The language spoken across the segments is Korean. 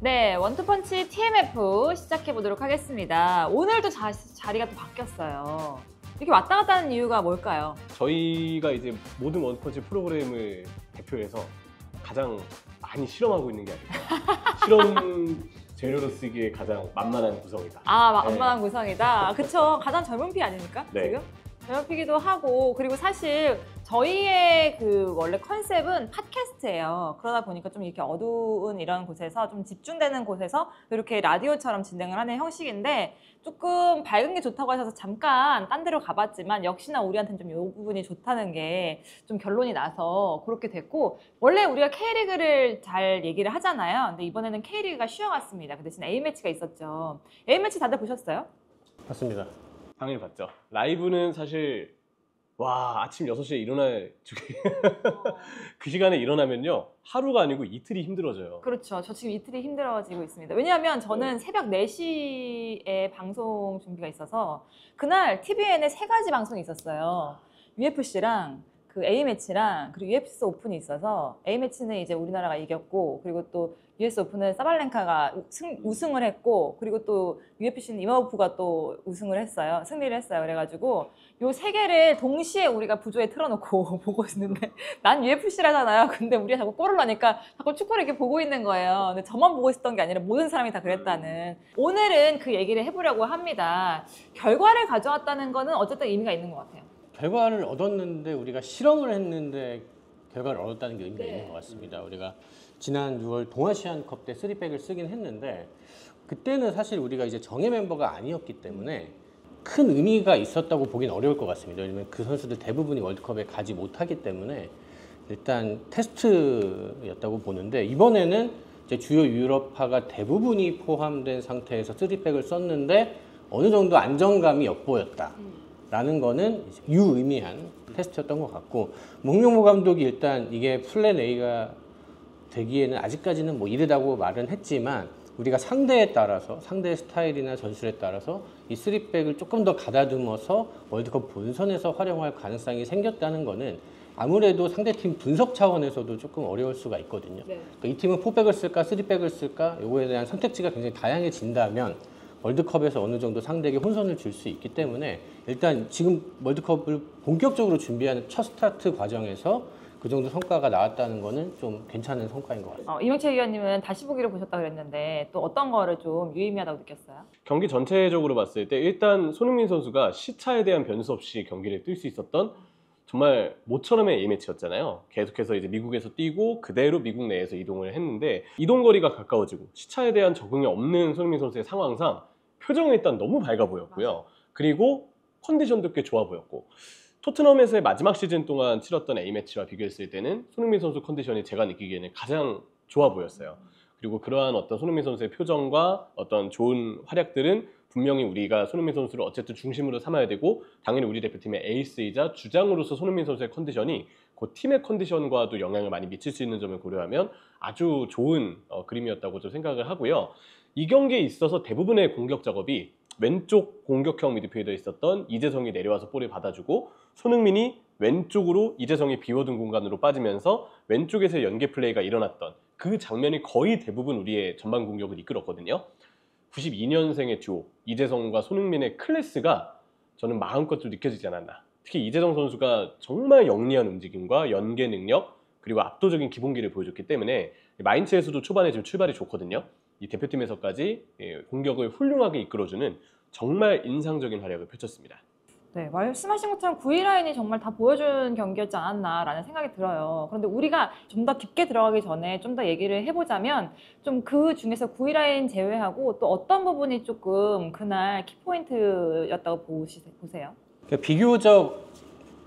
네, 원투펀치 TMF 시작해보도록 하겠습니다. 오늘도 자리가 또 바뀌었어요. 이렇게 왔다 갔다 하는 이유가 뭘까요? 저희가 이제 모든 원펀치 프로그램을 대표해서 가장 많이 실험하고 있는 게 아닐까. 실험 재료로 쓰기에 가장 만만한 구성이다. 아, 만만한 구성이다. 그쵸. 가장 젊은 피 아닙니까? 네. 지금? 젊은 피기도 하고, 그리고 사실 저희의 그 원래 컨셉은 팟캐스트예요. 그러다 보니까 좀 이렇게 어두운 이런 곳에서 좀 집중되는 곳에서 이렇게 라디오처럼 진행을 하는 형식인데 조금 밝은 게 좋다고 하셔서 잠깐 딴 데로 가봤지만 역시나 우리한테는 좀 이 부분이 좋다는 게 좀 결론이 나서 그렇게 됐고, 원래 우리가 K리그를 잘 얘기를 하잖아요. 근데 이번에는 K리그가 쉬어갔습니다. 그 대신 A매치가 있었죠. A매치 다들 보셨어요? 맞습니다. 당연히 봤죠. 라이브는 사실 와, 아침 6시에 일어날 그 시간에 일어나면요 하루가 아니고 이틀이 힘들어져요. 그렇죠. 저 지금 이틀이 힘들어지고 있습니다. 왜냐하면 저는 새벽 4시에 방송 준비가 있어서 그날 TVN에 3가지 방송이 있었어요. UFC랑 그 A매치랑 그리고 UFC 오픈이 있어서 A매치는 이제 우리나라가 이겼고, 그리고 또 US 오픈은 사발렌카가 우승을 했고, 그리고 또 UFC는 이마우프가 또 우승을 했어요. 승리를 했어요. 그래가지고 요 3개를 동시에 우리가 부조에 틀어놓고 보고 있는데 난 UFC라잖아요. 근데 우리가 자꾸 골을 넣으니까 자꾸 축구를 이렇게 보고 있는 거예요. 근데 저만 보고 있었던 게 아니라 모든 사람이 다 그랬다는. 오늘은 그 얘기를 해보려고 합니다. 결과를 가져왔다는 거는 어쨌든 의미가 있는 것 같아요. 결과를 얻었는데 우리가 실험을 했는데 결과를 얻었다는 게 의미가 있는 것 같습니다. 우리가 지난 6월 동아시안컵 때 3백을 쓰긴 했는데 그때는 사실 우리가 이제 정예 멤버가 아니었기 때문에 큰 의미가 있었다고 보긴 어려울 것 같습니다. 왜냐면 그 선수들 대부분이 월드컵에 가지 못하기 때문에 일단 테스트였다고 보는데, 이번에는 이제 주요 유럽파가 대부분이 포함된 상태에서 3백을 썼는데 어느 정도 안정감이 엿보였다. 라는 거는 유의미한 테스트였던 것 같고, 홍명보 감독이 일단 이게 플랜 A가 되기에는 아직까지는 뭐 이르다고 말은 했지만 우리가 상대에 따라서, 상대의 스타일이나 전술에 따라서 이 3백을 조금 더 가다듬어서 월드컵 본선에서 활용할 가능성이 생겼다는 거는 아무래도 상대팀 분석 차원에서도 조금 어려울 수가 있거든요. 네. 그러니까 이 팀은 4백을 쓸까 3백을 쓸까 요거에 대한 선택지가 굉장히 다양해진다면 월드컵에서 어느 정도 상대에게 혼선을 줄 수 있기 때문에 일단 지금 월드컵을 본격적으로 준비하는 첫 스타트 과정에서 그 정도 성과가 나왔다는 거는 좀 괜찮은 성과인 것 같아요. 이명채 위원님은 다시 보기로 보셨다고 그랬는데 또 어떤 거를 좀 유의미하다고 느꼈어요? 경기 전체적으로 봤을 때 일단 손흥민 선수가 시차에 대한 변수 없이 경기를 뛸 수 있었던 정말 모처럼의 A매치였잖아요. 계속해서 이제 미국에서 뛰고 그대로 미국 내에서 이동을 했는데 이동거리가 가까워지고 시차에 대한 적응이 없는 손흥민 선수의 상황상 표정이 일단 너무 밝아 보였고요. 그리고 컨디션도 꽤 좋아 보였고, 토트넘에서의 마지막 시즌 동안 치렀던 A매치와 비교했을 때는 손흥민 선수 컨디션이 제가 느끼기에는 가장 좋아 보였어요. 그리고 그러한 어떤 손흥민 선수의 표정과 어떤 좋은 활약들은 분명히 우리가 손흥민 선수를 어쨌든 중심으로 삼아야 되고, 당연히 우리 대표팀의 에이스이자 주장으로서 손흥민 선수의 컨디션이 그 팀의 컨디션과도 영향을 많이 미칠 수 있는 점을 고려하면 아주 좋은 그림이었다고 좀 생각을 하고요. 이 경기에 있어서 대부분의 공격 작업이 왼쪽 공격형 미드필더에 있었던 이재성이 내려와서 볼을 받아주고, 손흥민이 왼쪽으로 이재성이 비워둔 공간으로 빠지면서 왼쪽에서 연계 플레이가 일어났던 그 장면이 거의 대부분 우리의 전반 공격을 이끌었거든요. 92년생의 듀오 이재성과 손흥민의 클래스가 저는 마음껏 좀 느껴지지 않았나. 특히 이재성 선수가 정말 영리한 움직임과 연계 능력, 그리고 압도적인 기본기를 보여줬기 때문에 마인츠에서도 초반에 지금 출발이 좋거든요. 이 대표팀에서까지 공격을 훌륭하게 이끌어주는 정말 인상적인 활약을 펼쳤습니다. 네, 말씀하신 것처럼 9위 라인이 정말 다 보여준 경기였지 않았나라는 생각이 들어요. 그런데 우리가 좀 더 깊게 들어가기 전에 좀 더 얘기를 해보자면, 좀 그 중에서 9위 라인 제외하고 또 어떤 부분이 조금 그날 키포인트였다고 보세요? 그러니까 비교적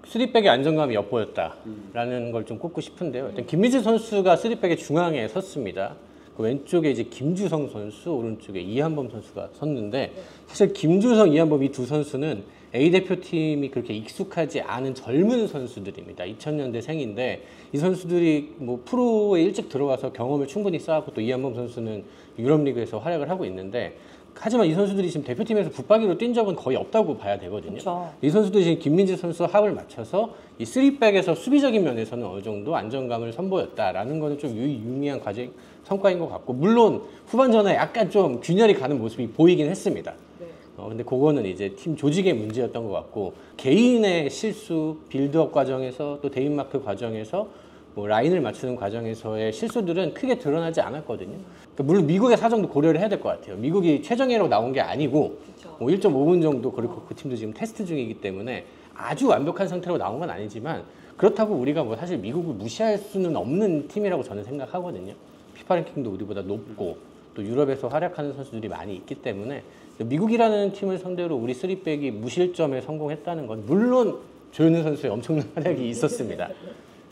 3백의 안정감이 엿보였다라는 걸 좀 꼽고 싶은데요. 일단 김민재 선수가 3백의 중앙에 섰습니다. 그 왼쪽에 이제 김주성 선수, 오른쪽에 이한범 선수가 섰는데, 사실 김주성, 이한범 이 두 선수는 A 대표팀이 그렇게 익숙하지 않은 젊은 선수들입니다. 2000년대 생인데 이 선수들이 뭐 프로에 일찍 들어와서 경험을 충분히 쌓았고, 또 이한범 선수는 유럽 리그에서 활약을 하고 있는데 하지만 이 선수들이 지금 대표팀에서 붙박이로 뛴 적은 거의 없다고 봐야 되거든요. 그렇죠. 이 선수들이 지금 김민재 선수 합을 맞춰서 이 3백에서 수비적인 면에서는 어느 정도 안정감을 선보였다라는 거는 좀 유의미한 과제 성과인 것 같고, 물론 후반전에 약간 좀 균열이 가는 모습이 보이긴 했습니다. 네. 근데 그거는 이제 팀 조직의 문제였던 것 같고, 개인의 실수, 빌드업 과정에서 또 대인마크 과정에서 뭐 라인을 맞추는 과정에서의 실수들은 크게 드러나지 않았거든요. 그러니까 물론 미국의 사정도 고려를 해야 될 것 같아요. 미국이 최정예로 나온 게 아니고 그렇죠. 뭐 1.5분 정도, 그리고 그 팀도 지금 테스트 중이기 때문에 아주 완벽한 상태로 나온 건 아니지만, 그렇다고 우리가 뭐 사실 미국을 무시할 수는 없는 팀이라고 저는 생각하거든요. 피파 랭킹도 우리보다 높고 또 유럽에서 활약하는 선수들이 많이 있기 때문에 미국이라는 팀을 상대로 우리 3백이 무실점에 성공했다는 건 물론 조현우 선수의 엄청난 활약이 있었습니다.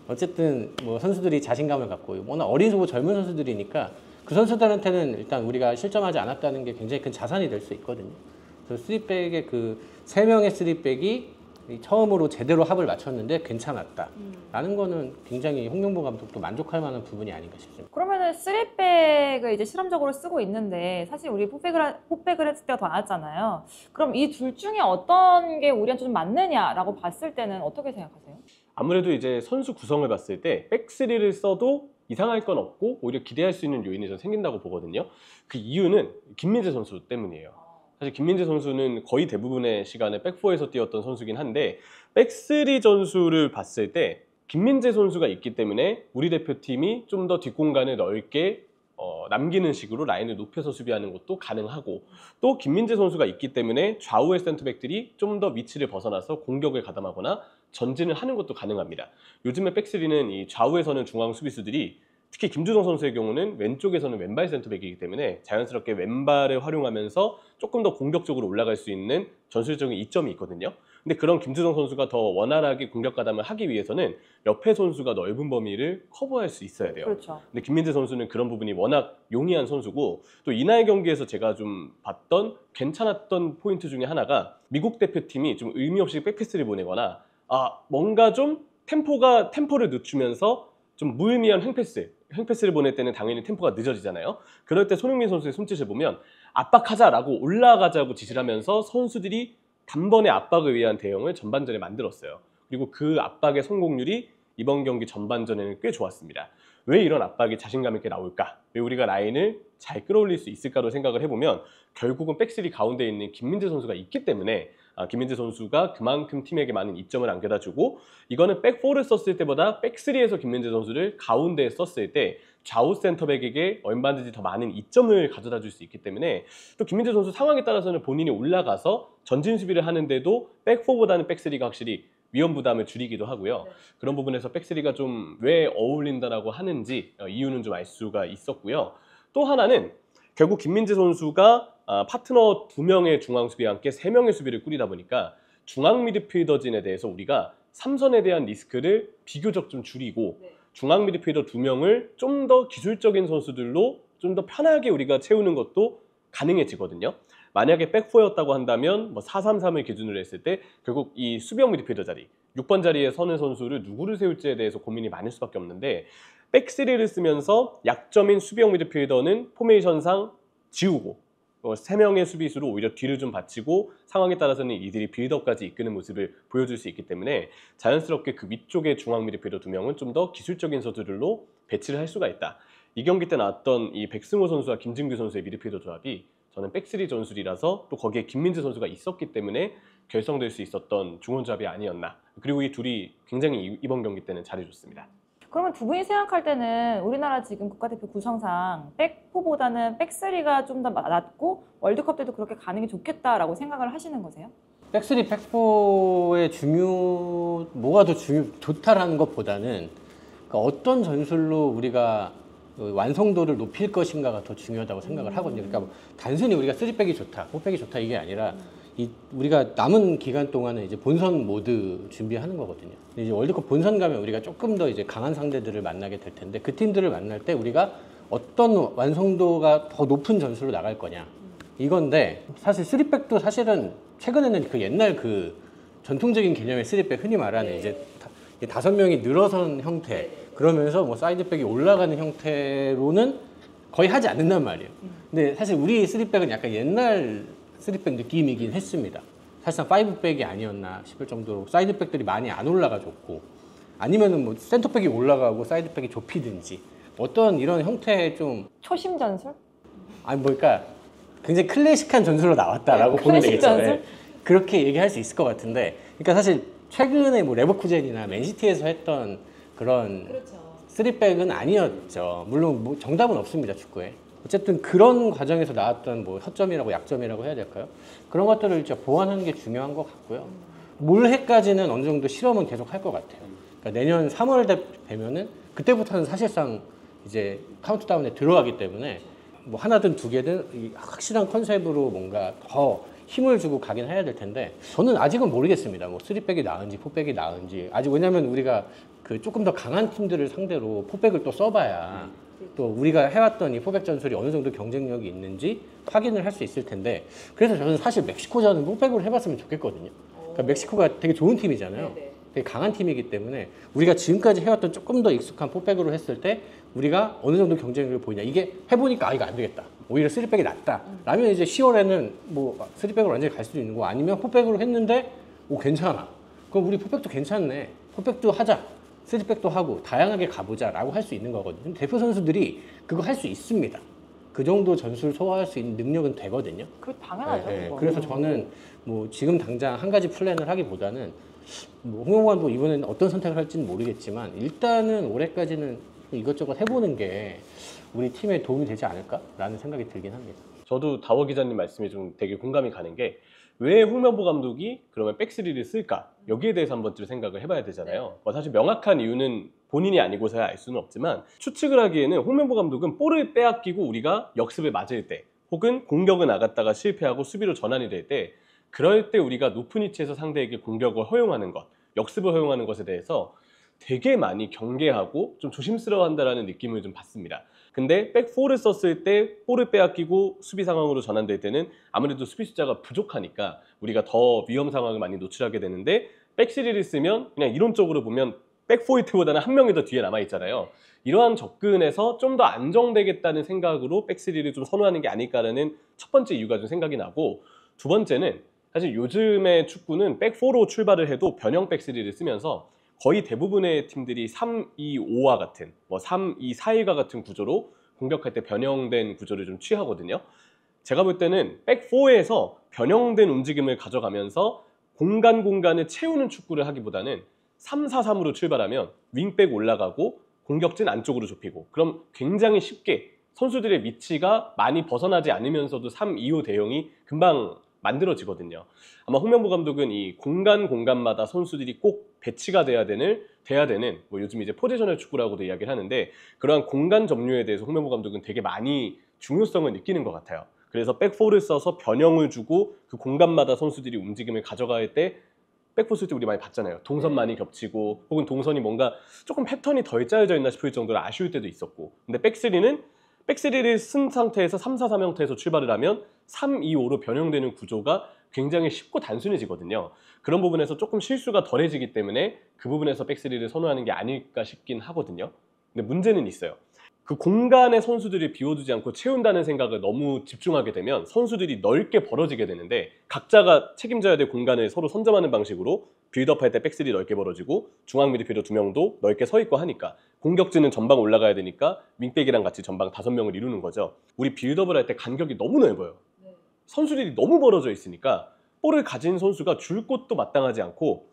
어쨌든 뭐 선수들이 자신감을 갖고 워낙 어리고 젊은 선수들이니까 그 선수들한테는 일단 우리가 실점하지 않았다는 게 굉장히 큰 자산이 될 수 있거든요. 그래서 3백의 그 3명의 3백이 처음으로 제대로 합을 맞췄는데 괜찮았다라는 거는 굉장히 홍명보 감독도 만족할 만한 부분이 아닌가 싶습니다. 그러면은 3백을 이제 실험적으로 쓰고 있는데 사실 우리 포백을 했을 때가 더 나았잖아요. 그럼 이 둘 중에 어떤 게 우리한테 좀 맞느냐라고 봤을 때는 어떻게 생각하세요? 아무래도 이제 선수 구성을 봤을 때 백3를 써도 이상할 건 없고 오히려 기대할 수 있는 요인이 좀 생긴다고 보거든요. 그 이유는 김민재 선수 때문이에요. 사실 김민재 선수는 거의 대부분의 시간을 백4에서 뛰었던 선수긴 한데, 백3 전술을 봤을 때 김민재 선수가 있기 때문에 우리 대표팀이 좀 더 뒷공간을 넓게 남기는 식으로 라인을 높여서 수비하는 것도 가능하고, 또 김민재 선수가 있기 때문에 좌우의 센터백들이 좀 더 위치를 벗어나서 공격을 가담하거나 전진을 하는 것도 가능합니다. 요즘에 백3는 이 좌우에서는 중앙 수비수들이, 특히 김주성 선수의 경우는 왼쪽에서는 왼발 센터백이기 때문에 자연스럽게 왼발을 활용하면서 조금 더 공격적으로 올라갈 수 있는 전술적인 이점이 있거든요. 근데 그런 김주성 선수가 더 원활하게 공격 가담을 하기 위해서는 옆에 선수가 넓은 범위를 커버할 수 있어야 돼요. 그렇죠. 근데 김민재 선수는 그런 부분이 워낙 용이한 선수고, 또 이날 경기에서 제가 좀 봤던 괜찮았던 포인트 중에 하나가, 미국 대표팀이 좀 의미 없이 백패스를 보내거나 뭔가 좀 템포를 늦추면서 좀 무의미한 횡패스를 보낼 때는 당연히 템포가 늦어지잖아요. 그럴 때 손흥민 선수의 손짓을 보면 압박하자라고 올라가자고 지시를 하면서 선수들이 단번에 압박을 위한 대응을 전반전에 만들었어요. 그리고 그 압박의 성공률이 이번 경기 전반전에는 꽤 좋았습니다. 왜 이런 압박이 자신감 있게 나올까? 왜 우리가 라인을 잘 끌어올릴 수 있을까로 생각을 해보면, 결국은 백3 가운데 있는 김민재 선수가 있기 때문에 김민재 선수가 그만큼 팀에게 많은 이점을 안겨다주고, 이거는 백4를 썼을 때보다 백3에서 김민재 선수를 가운데에 썼을 때 좌우 센터백에게 얼마든지 더 많은 이점을 가져다 줄 수 있기 때문에, 또 김민재 선수 상황에 따라서는 본인이 올라가서 전진 수비를 하는데도 백4보다는 백3가 확실히 위험 부담을 줄이기도 하고요. 네. 그런 부분에서 백3가 좀 왜 어울린다라고 하는지 이유는 좀 알 수가 있었고요. 또 하나는 결국 김민재 선수가 파트너 2명의 중앙 수비와 함께 3명의 수비를 꾸리다 보니까 중앙 미드필더진에 대해서 우리가 3선에 대한 리스크를 비교적 좀 줄이고, 네. 중앙 미드필더 2명을 좀 더 기술적인 선수들로 좀 더 편하게 우리가 채우는 것도 가능해지거든요. 만약에 백4였다고 한다면 뭐 4-3-3을 기준으로 했을 때 결국 이 수비형 미드필더 자리, 6번 자리에 서는 선수를 누구를 세울지에 대해서 고민이 많을 수밖에 없는데, 백3를 쓰면서 약점인 수비형 미드필더는 포메이션상 지우고 3명의 수비수로 오히려 뒤를 좀 받치고 상황에 따라서는 이들이 빌드업까지 이끄는 모습을 보여줄 수 있기 때문에 자연스럽게 그 위쪽의 중앙 미드필더 2명은 좀 더 기술적인 선수들로 배치를 할 수가 있다. 이 경기 때 나왔던 이 백승호 선수와 김진규 선수의 미드필더 조합이 저는 백3 전술이라서, 또 거기에 김민재 선수가 있었기 때문에 결성될 수 있었던 중원조합이 아니었나. 그리고 이 둘이 굉장히 이번 경기 때는 잘해줬습니다. 그러면 두 분이 생각할 때는 우리나라 지금 국가대표 구성상 백4보다는 백3가 좀 더 낫고 월드컵 때도 그렇게 가는 게 좋겠다라고 생각을 하시는 거세요? 백3, 백4의 뭐가 더 좋다라는 것보다는 그러니까 어떤 전술로 우리가 완성도를 높일 것인가가 더 중요하다고 생각을 하거든요. 그러니까 뭐 단순히 우리가 3백이 좋다, 4백이 좋다 이게 아니라 우리가 남은 기간 동안은 이제 본선 모드 준비하는 거거든요. 근데 이제 월드컵 본선 가면 우리가 조금 더 이제 강한 상대들을 만나게 될 텐데, 그 팀들을 만날 때 우리가 어떤 완성도가 더 높은 전술로 나갈 거냐 이건데, 사실 3백도 사실은 최근에는 그 옛날 그 전통적인 개념의 3백, 흔히 말하는 이제 5명이 늘어선 형태, 그러면서 뭐 사이드백이 올라가는 형태로는 거의 하지 않는단 말이에요. 근데 사실 우리 3백은 약간 옛날 3백 느낌이긴 했습니다. 사실상 5백이 아니었나 싶을 정도로 사이드백들이 많이 안 올라가줬고, 아니면은 뭐 센터백이 올라가고 사이드백이 좁히든지 어떤 이런 형태의 좀 초심 전술? 아니 뭐니까 굉장히 클래식한 전술로 나왔다라고 보면 클래식 되겠죠. 전술? 네. 그렇게 얘기할 수 있을 것 같은데, 그러니까 사실 최근에 뭐 레버쿠젠이나 맨시티에서 했던 그런 그렇죠. 3백은 아니었죠. 물론 뭐 정답은 없습니다, 축구에. 어쨌든 그런 과정에서 나왔던 뭐 허점이라고 약점이라고 해야 될까요? 그런 것들을 이제 보완하는 게 중요한 것 같고요. 올해까지는 어느 정도 실험은 계속 할 것 같아요. 그러니까 내년 3월 되면은 그때부터는 사실상 이제 카운트다운에 들어가기 때문에 뭐 하나든 두 개든 이 확실한 컨셉으로 뭔가 더 힘을 주고 가긴 해야 될 텐데, 저는 아직은 모르겠습니다. 뭐 3백이 나은지 4백이 나은지 아직, 왜냐면 우리가 그 조금 더 강한 팀들을 상대로 4백을 또 써봐야 또 우리가 해왔던 이 4백 전술이 어느 정도 경쟁력이 있는지 확인을 할 수 있을 텐데, 그래서 저는 사실 멕시코전은 4백으로 해봤으면 좋겠거든요. 그러니까 멕시코가 되게 좋은 팀이잖아요. 되게 강한 팀이기 때문에 우리가 지금까지 해왔던 조금 더 익숙한 4백으로 했을 때 우리가 어느 정도 경쟁력을 보이냐, 이게 해보니까 아 이거 안 되겠다, 오히려 3백이 낫다 라면 이제 10월에는 뭐 3백으로 완전히 갈 수도 있는 거, 아니면 4백으로 했는데 오 괜찮아, 그럼 우리 4백도 괜찮네, 4백도 하자, 3백도 하고 다양하게 가보자 라고 할 수 있는 거거든요. 대표 선수들이 그거 할 수 있습니다. 그 정도 전술 소화할 수 있는 능력은 되거든요. 그 당연하죠. 네, 그거. 그래서 저는 뭐 지금 당장 한 가지 플랜을 하기보다는 뭐 홍명관도 이번에는 어떤 선택을 할지는 모르겠지만 일단은 올해까지는 이것저것 해보는 게 우리 팀에 도움이 되지 않을까라는 생각이 들긴 합니다. 저도 다워 기자님 말씀이 좀 되게 공감이 가는 게, 왜 홍명보 감독이 그러면 백스리를 쓸까? 여기에 대해서 한번 좀 생각을 해봐야 되잖아요. 뭐 사실 명확한 이유는 본인이 아니고서야 알 수는 없지만, 추측을 하기에는 홍명보 감독은 볼을 빼앗기고 우리가 역습을 맞을 때, 혹은 공격을 나갔다가 실패하고 수비로 전환이 될 때, 그럴 때 우리가 높은 위치에서 상대에게 공격을 허용하는 것, 역습을 허용하는 것에 대해서 되게 많이 경계하고 좀 조심스러워한다라는 느낌을 좀 받습니다. 근데 백4를 썼을 때 볼을 빼앗기고 수비 상황으로 전환될 때는 아무래도 수비 숫자가 부족하니까 우리가 더 위험 상황을 많이 노출하게 되는데, 백3를 쓰면 그냥 이론적으로 보면 백4일 때보다는 한 명이 더 뒤에 남아있잖아요. 이러한 접근에서 좀 더 안정되겠다는 생각으로 백3를 좀 선호하는 게 아닐까라는 첫 번째 이유가 좀 생각이 나고, 두 번째는 사실 요즘의 축구는 백4로 출발을 해도 변형 백3를 쓰면서 거의 대부분의 팀들이 3-2-5와 같은, 뭐 3-2-4-1과 같은 구조로 공격할 때 변형된 구조를 좀 취하거든요. 제가 볼 때는 백4에서 변형된 움직임을 가져가면서 공간을 채우는 축구를 하기보다는 3-4-3으로 출발하면 윙백 올라가고 공격진 안쪽으로 좁히고, 그럼 굉장히 쉽게 선수들의 위치가 많이 벗어나지 않으면서도 3-2-5 대형이 금방 만들어지거든요. 아마 홍명보 감독은 이 공간마다 선수들이 꼭 배치가 돼야 되는 뭐 요즘 이제 포지셔널 축구라고도 이야기를 하는데, 그러한 공간 점유에 대해서 홍명보 감독은 되게 많이 중요성을 느끼는 것 같아요. 그래서 백4를 써서 변형을 주고 그 공간마다 선수들이 움직임을 가져갈 때, 백4 쓸 때 우리 많이 봤잖아요. 동선 많이 겹치고, 혹은 동선이 뭔가 조금 패턴이 덜 짜여져 있나 싶을 정도로 아쉬울 때도 있었고, 근데 백3를 쓴 상태에서 3-4-3 형태에서 출발을 하면 3-2-5로 변형되는 구조가 굉장히 쉽고 단순해지거든요. 그런 부분에서 조금 실수가 덜해지기 때문에 그 부분에서 백3를 선호하는 게 아닐까 싶긴 하거든요. 근데 문제는 있어요. 그 공간에 선수들이 비워두지 않고 채운다는 생각을 너무 집중하게 되면 선수들이 넓게 벌어지게 되는데, 각자가 책임져야 될 공간을 서로 선점하는 방식으로 빌드업할 때 백3 넓게 벌어지고 중앙 미드필더 2명도 넓게 서 있고 하니까 공격진은 전방 올라가야 되니까 윙백이랑 같이 전방 5명을 이루는 거죠. 우리 빌드업을 할 때 간격이 너무 넓어요. 선수들이 너무 벌어져 있으니까 볼을 가진 선수가 줄 곳도 마땅하지 않고,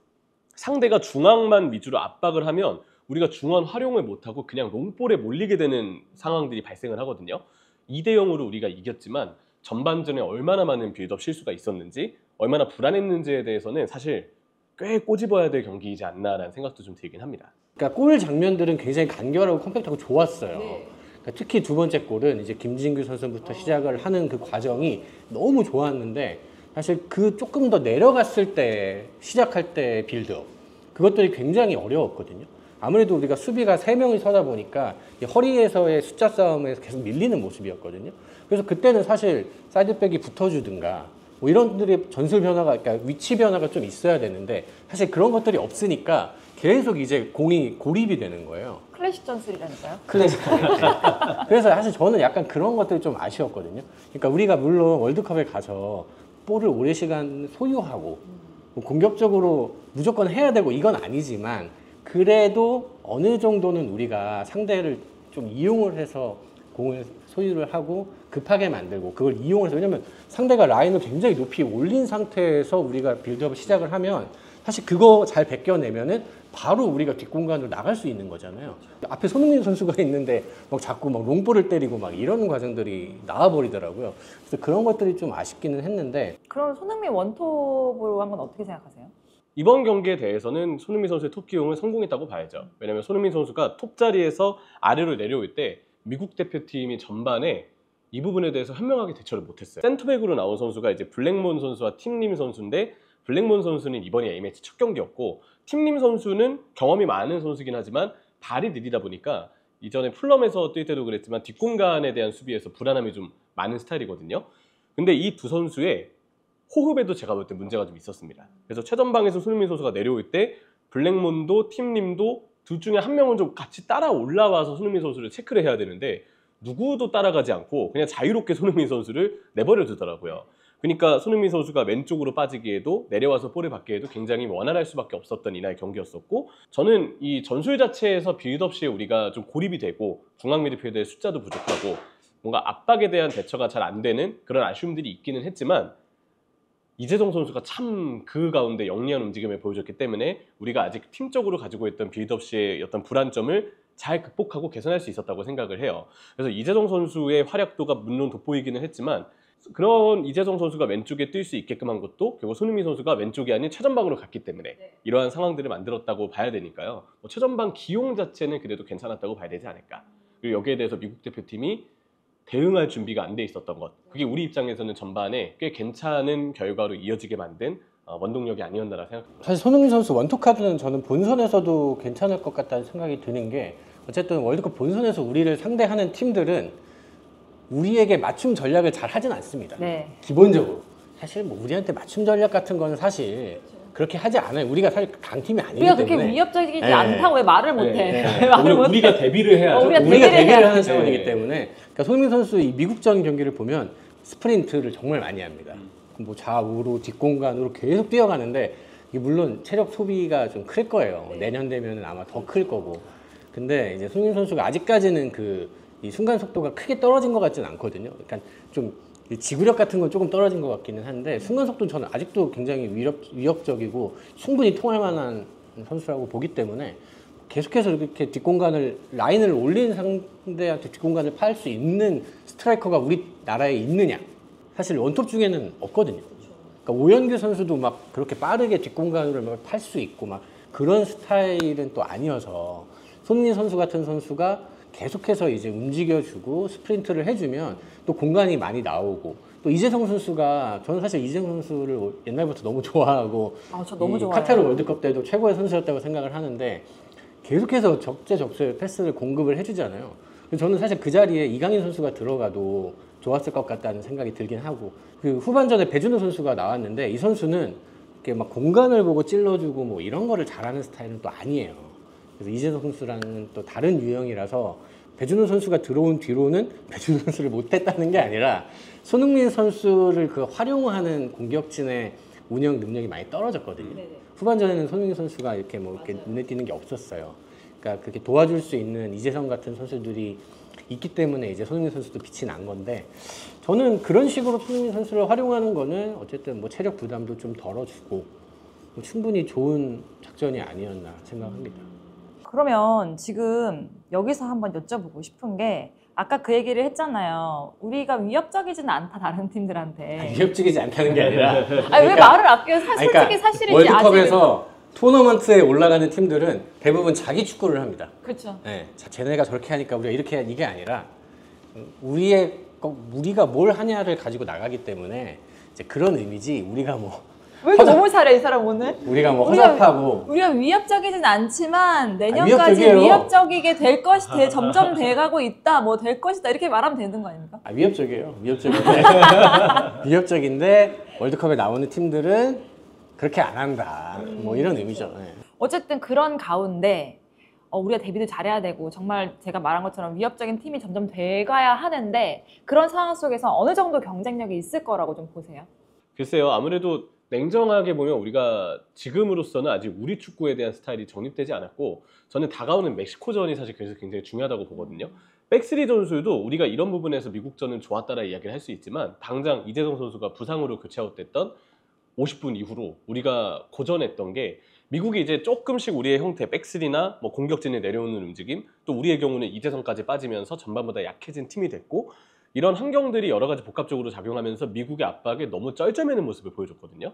상대가 중앙만 위주로 압박을 하면 우리가 중원 활용을 못하고 그냥 롱볼에 몰리게 되는 상황들이 발생을 하거든요. 2-0으로 우리가 이겼지만 전반전에 얼마나 많은 빌드업 실수가 있었는지, 얼마나 불안했는지에 대해서는 사실 꽤 꼬집어야 될 경기이지 않나라는 생각도 좀 들긴 합니다. 그러니까 골 장면들은 굉장히 간결하고 컴팩트하고 좋았어요. 그러니까 특히 두 번째 골은 이제 김진규 선수부터 시작을 하는 그 과정이 너무 좋았는데, 사실 그 조금 더 내려갔을 때 시작할 때 빌드업, 그것들이 굉장히 어려웠거든요. 아무래도 우리가 수비가 3명이 서다 보니까 허리에서의 숫자 싸움에서 계속 밀리는 모습이었거든요. 그래서 그때는 사실 사이드백이 붙어주든가 뭐 이런 들의 전술 변화가, 그러니까 위치 변화가 좀 있어야 되는데, 사실 그런 것들이 없으니까 계속 이제 공이 고립이 되는 거예요. 클래식 전술이라니까요. 클래식. 그래서 사실 저는 약간 그런 것들이 좀 아쉬웠거든요. 그러니까 우리가 물론 월드컵에 가서 볼을 오래 시간 소유하고 뭐 공격적으로 무조건 해야 되고 이건 아니지만 그래도 어느 정도는 우리가 상대를 좀 이용을 해서 공을 소유를 하고 급하게 만들고 그걸 이용을 해서, 왜냐면 상대가 라인을 굉장히 높이 올린 상태에서 우리가 빌드업을 시작을 하면 사실 그거 잘 벗겨내면은 바로 우리가 뒷공간으로 나갈 수 있는 거잖아요. 앞에 손흥민 선수가 있는데 막 자꾸 막 롱볼을 때리고 막 이런 과정들이 나와버리더라고요. 그래서 그런 것들이 좀 아쉽기는 했는데. 그럼 손흥민 원톱으로 한 건 어떻게 생각하세요? 이번 경기에 대해서는 손흥민 선수의 톱 기용은 성공했다고 봐야죠. 왜냐면 손흥민 선수가 톱 자리에서 아래로 내려올 때 미국 대표팀이 전반에 이 부분에 대해서 현명하게 대처를 못했어요. 센터백으로 나온 선수가 이제 블랙몬 선수와 팀림 선수인데, 블랙몬 선수는 이번이 A매치 첫 경기였고 팀림 선수는 경험이 많은 선수긴 하지만 발이 느리다 보니까 이전에 풀럼에서 뛸 때도 그랬지만 뒷공간에 대한 수비에서 불안함이 좀 많은 스타일이거든요. 근데 이 두 선수의 호흡에도 제가 볼 때 문제가 좀 있었습니다. 그래서 최전방에서 손흥민 선수가 내려올 때 블랙몬도 팀림도 둘 중에 한 명은 좀 같이 따라 올라와서 손흥민 선수를 체크를 해야 되는데 누구도 따라가지 않고 그냥 자유롭게 손흥민 선수를 내버려 두더라고요. 그러니까 손흥민 선수가 왼쪽으로 빠지기에도 내려와서 볼을 받기에도 굉장히 원활할 수밖에 없었던 이날 경기였었고, 저는 이 전술 자체에서 빌드업 시에 우리가 좀 고립이 되고 중앙 미드필더의 숫자도 부족하고 뭔가 압박에 대한 대처가 잘 안 되는 그런 아쉬움들이 있기는 했지만, 이재성 선수가 참 그 가운데 영리한 움직임을 보여줬기 때문에 우리가 아직 팀적으로 가지고 있던 빌드업 시의 어떤 불안점을 잘 극복하고 개선할 수 있었다고 생각을 해요. 그래서 이재성 선수의 활약도가 물론 돋보이기는 했지만 그런 이재성 선수가 왼쪽에 뛸 수 있게끔 한 것도 결국 손흥민 선수가 왼쪽이 아닌 최전방으로 갔기 때문에 이러한 상황들을 만들었다고 봐야 되니까요. 뭐 최전방 기용 자체는 그래도 괜찮았다고 봐야 되지 않을까. 그리고 여기에 대해서 미국 대표팀이 대응할 준비가 안 돼 있었던 것, 그게 우리 입장에서는 전반에 꽤 괜찮은 결과로 이어지게 만든 원동력이 아니었나라 생각합니다. 사실 손흥민 선수 원톱 카드는 저는 본선에서도 괜찮을 것 같다는 생각이 드는 게, 어쨌든 월드컵 본선에서 우리를 상대하는 팀들은 우리에게 맞춤 전략을 잘 하진 않습니다. 네. 기본적으로. 사실 뭐 우리한테 맞춤 전략 같은 거는 사실 그렇게 하지 않아요. 우리가 사실 강팀이 아니기 우리가 때문에. 그렇게 위협적이지 네. 않다고 왜 말을 못해? 네. 왜 말을 못해? 우리가 데뷔를 해야죠. 우리가 우리가 대비를 대비를 해야 하는 돼. 차원이기 때문에. 그러니까 손흥민 선수 이 미국적인 경기를 보면 스프린트를 정말 많이 합니다. 뭐 좌우로 뒷공간으로 계속 뛰어가는데, 이게 물론 체력 소비가 좀 클 거예요. 내년 되면 아마 더 클 거고. 근데 이제 손흥민 선수가 아직까지는 이 순간 속도가 크게 떨어진 것 같지는 않거든요. 그러니까 좀 지구력 같은 건 조금 떨어진 것 같기는 한데, 순간 속도는 저는 아직도 굉장히 위협적이고 충분히 통할 만한 선수라고 보기 때문에 계속해서 이렇게 뒷공간을, 라인을 올린 상대한테 뒷공간을 팔 수 있는 스트라이커가 우리나라에 있느냐? 사실 원톱 중에는 없거든요. 그러니까 오현규 선수도 막 그렇게 빠르게 뒷공간으로 막 팔 수 있고 막 그런 스타일은 또 아니어서, 손흥민 선수 같은 선수가 계속해서 이제 움직여주고 스프린트를 해주면 또 공간이 많이 나오고, 또 이재성 선수가, 저는 사실 이재성 선수를 옛날부터 너무 좋아하고 저 너무 좋아요. 카타르 월드컵 때도 최고의 선수였다고 생각을 하는데 계속해서 적재적소에 패스를 공급을 해주잖아요. 그래서 저는 사실 그 자리에 이강인 선수가 들어가도 좋았을 것 같다는 생각이 들긴 하고, 그 후반전에 배준호 선수가 나왔는데 이 선수는 이렇게 막 공간을 보고 찔러주고 뭐 이런 거를 잘하는 스타일은 또 아니에요. 그래서 이재성 선수랑은 또 다른 유형이라서 배준호 선수가 들어온 뒤로는 배준호 선수를 못했다는 게 아니라 손흥민 선수를 그 활용하는 공격진의 운영 능력이 많이 떨어졌거든요. 네네. 후반전에는 손흥민 선수가 이렇게 뭐 이렇게 눈에 띄는 게 없었어요. 그러니까 그렇게 도와줄 수 있는 이재성 같은 선수들이 있기 때문에 이제 손흥민 선수도 빛이 난 건데, 저는 그런 식으로 손흥민 선수를 활용하는 거는 어쨌든 뭐 체력 부담도 좀 덜어주고 뭐 충분히 좋은 작전이 아니었나 생각합니다. 그러면 지금 여기서 한번 여쭤보고 싶은 게, 아까 그 얘기를 했잖아요. 우리가 위협적이지는 않다, 다른 팀들한테. 위협적이지 않다는 게 아니라 아니, 왜 말을 아껴요? 솔직히 사실이지. 월드컵에서 토너먼트에 올라가는 팀들은 대부분 자기 축구를 합니다. 그렇죠. 네, 쟤네가 저렇게 하니까 우리가 이렇게 해야, 이게 아니라 우리가 뭘 하냐를 가지고 나가기 때문에 이제 그런 의미지. 우리가 뭐 왜 이렇게 너무 잘해, 이 사람 오늘? 우리가 뭐 우리가- 허접하고 우리가 위협적이진 않지만 내년까지 위협적이에요. 위협적이게 될 것이 점점 돼가고 있다, 뭐 될 것이다, 이렇게 말하면 되는 거 아닙니까? 위협적이에요. 위협적인데 위협적인데 월드컵에 나오는 팀들은 그렇게 안 한다. 뭐 이런 의미죠. 네. 어쨌든 그런 가운데 우리가 데뷔도 잘해야 되고 정말 제가 말한 것처럼 위협적인 팀이 점점 돼가야 하는데 그런 상황 속에서 어느 정도 경쟁력이 있을 거라고 좀 보세요? 글쎄요. 아무래도 냉정하게 보면 우리가 지금으로서는 아직 우리 축구에 대한 스타일이 정립되지 않았고 저는 다가오는 멕시코전이 사실 그래서 굉장히 중요하다고 보거든요. 백스리 전술도 우리가 이런 부분에서 미국전은 좋았다라 이야기를 할 수 있지만 당장 이재성 선수가 부상으로 교체 아웃됐던 50분 이후로 우리가 고전했던 게 미국이 이제 조금씩 우리의 형태 백스리나 뭐 공격진에 내려오는 움직임 또 우리의 경우는 이재성까지 빠지면서 전반보다 약해진 팀이 됐고 이런 환경들이 여러 가지 복합적으로 작용하면서 미국의 압박에 너무 쩔쩔매는 모습을 보여줬거든요.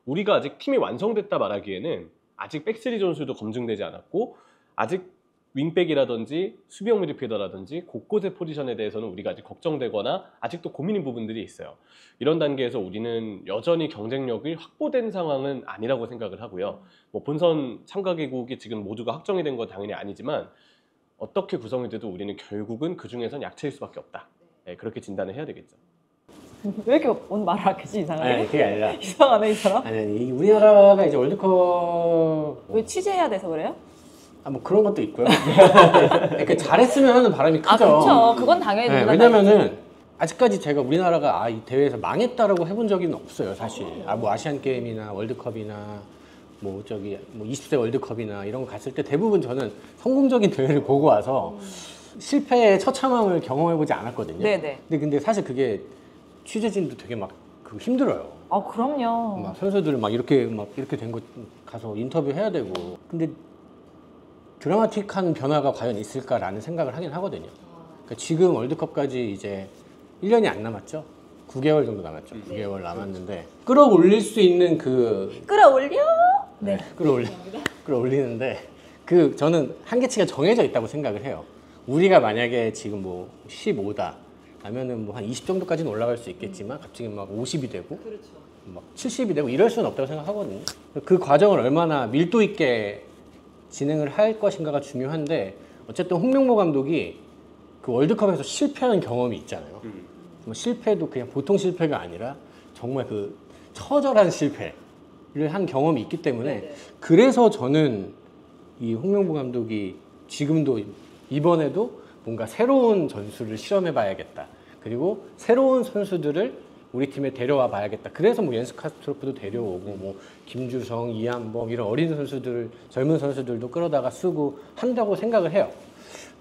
우리가 아직 팀이 완성됐다 말하기에는 아직 백스리 전술도 검증되지 않았고 아직 윙백이라든지 수비형 미드필더라든지 곳곳의 포지션에 대해서는 우리가 아직 걱정되거나 아직도 고민인 부분들이 있어요. 이런 단계에서 우리는 여전히 경쟁력이 확보된 상황은 아니라고 생각을 하고요. 뭐 본선 참가개국이 지금 모두가 확정이 된 건 당연히 아니지만 어떻게 구성이 돼도 우리는 결국은 그 중에선 약체일 수밖에 없다. 네, 그렇게 진단을 해야 되겠죠. 왜 이렇게 오늘 말을 하겠지 이상하게? 아니 그게 아니라 이상하네 이 사람? 아니 우리나라가 이제 월드컵 왜 취재해야 돼서 그래요? 뭐 그런 것도 있고요. 그러니까 잘했으면 하는 바람이 크죠. 그렇죠. 그건 당연히 네, 누구나 왜냐면은 아직까지 제가 우리나라가 이 대회에서 망했다라고 해본 적은 없어요, 사실. 뭐 아시안 게임이나 월드컵이나 뭐 20세 월드컵이나 이런 거 갔을 때 대부분 저는 성공적인 대회를 보고 와서 실패의 처참함을 경험해보지 않았거든요. 네네. 근데 사실 그게 취재진도 되게 막 힘들어요. 그럼요. 막 선수들 막 이렇게 된 거 가서 인터뷰해야 되고. 근데 드라마틱한 변화가 과연 있을까라는 생각을 하긴 하거든요. 그러니까 지금 월드컵까지 이제 1년이 안 남았죠. 9개월 정도 남았죠. 9개월 남았는데 끌어올릴 수 있는 끌어올려? 네. 끌어올리는데 저는 한계치가 정해져 있다고 생각을 해요. 우리가 만약에 지금 뭐 15다 라면은 뭐 한 20 정도까지는 올라갈 수 있겠지만 갑자기 막 50이 되고 막 70이 되고 이럴 수는 없다고 생각하거든요. 그 과정을 얼마나 밀도 있게 진행을 할 것인가가 중요한데 어쨌든 홍명보 감독이 그 월드컵에서 실패하는 경험이 있잖아요. 뭐 실패도 그냥 보통 실패가 아니라 정말 그 처절한 실패를 한 경험이 있기 때문에 그래서 저는 이 홍명보 감독이 지금도 이번에도 뭔가 새로운 전술을 실험해 봐야겠다. 그리고 새로운 선수들을 우리 팀에 데려와 봐야겠다. 그래서 뭐 옌스 카스트로프도 데려오고 뭐 김주성, 이한범 이런 어린 선수들, 젊은 선수들도 끌어다가 쓰고 한다고 생각을 해요.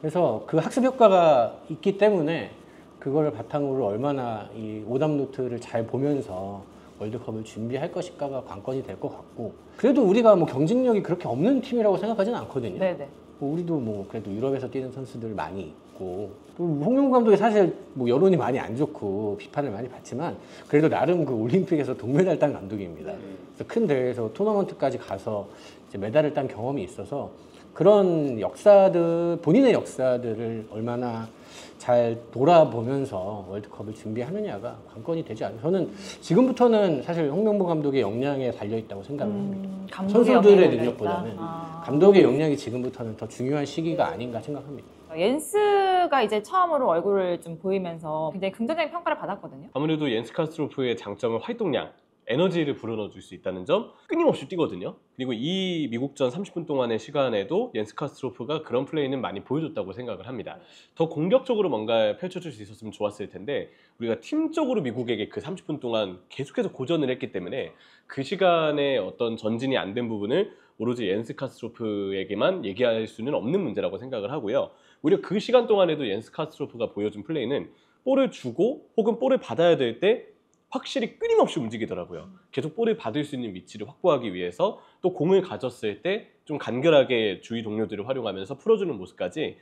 그래서 그 학습 효과가 있기 때문에 그거를 바탕으로 얼마나 이 오답 노트를 잘 보면서 월드컵을 준비할 것인가가 관건이 될 것 같고 그래도 우리가 뭐 경쟁력이 그렇게 없는 팀이라고 생각하지는 않거든요. 네네. 우리도 뭐 그래도 유럽에서 뛰는 선수들 많이 있고 또 홍명보 감독이 사실 뭐 여론이 많이 안 좋고 비판을 많이 받지만 그래도 나름 그 올림픽에서 동메달 딴 감독입니다. 그래서 큰 대회에서 토너먼트까지 가서 이제 메달을 딴 경험이 있어서 그런 역사들 본인의 역사들을 얼마나 잘 돌아보면서 월드컵을 준비하느냐가 관건이 되지 않아요. 저는 지금부터는 사실 홍명보 감독의 역량에 달려 있다고 생각을 합니다. 선수들의 능력보다는 감독의 역량이 지금부터는 더 중요한 시기가 아닌가 생각합니다. 옌스가 이제 처음으로 얼굴을 좀 보이면서 굉장히 긍정적인 평가를 받았거든요. 아무래도 옌스 카스트로프의 장점은 활동량, 에너지를 불어넣어줄 수 있다는 점 끊임없이 뛰거든요. 그리고 이 미국전 30분 동안의 시간에도 옌스 카스트로프가 그런 플레이는 많이 보여줬다고 생각을 합니다. 더 공격적으로 뭔가 펼쳐줄 수 있었으면 좋았을 텐데 우리가 팀적으로 미국에게 그 30분 동안 계속해서 고전을 했기 때문에 그 시간에 어떤 전진이 안 된 부분을 오로지 옌스 카스트로프에게만 얘기할 수는 없는 문제라고 생각을 하고요. 오히려 그 시간 동안에도 옌스 카스트로프가 보여준 플레이는 볼을 주고 혹은 볼을 받아야 될 때 확실히 끊임없이 움직이더라고요. 계속 볼을 받을 수 있는 위치를 확보하기 위해서 또 공을 가졌을 때 좀 간결하게 주위 동료들을 활용하면서 풀어주는 모습까지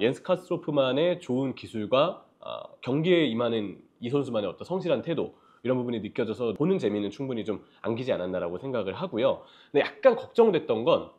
옌스 카스트로프만의 좋은 기술과 경기에 임하는 이 선수만의 어떤 성실한 태도 이런 부분이 느껴져서 보는 재미는 충분히 좀 안기지 않았나라고 생각을 하고요. 근데 약간 걱정됐던 건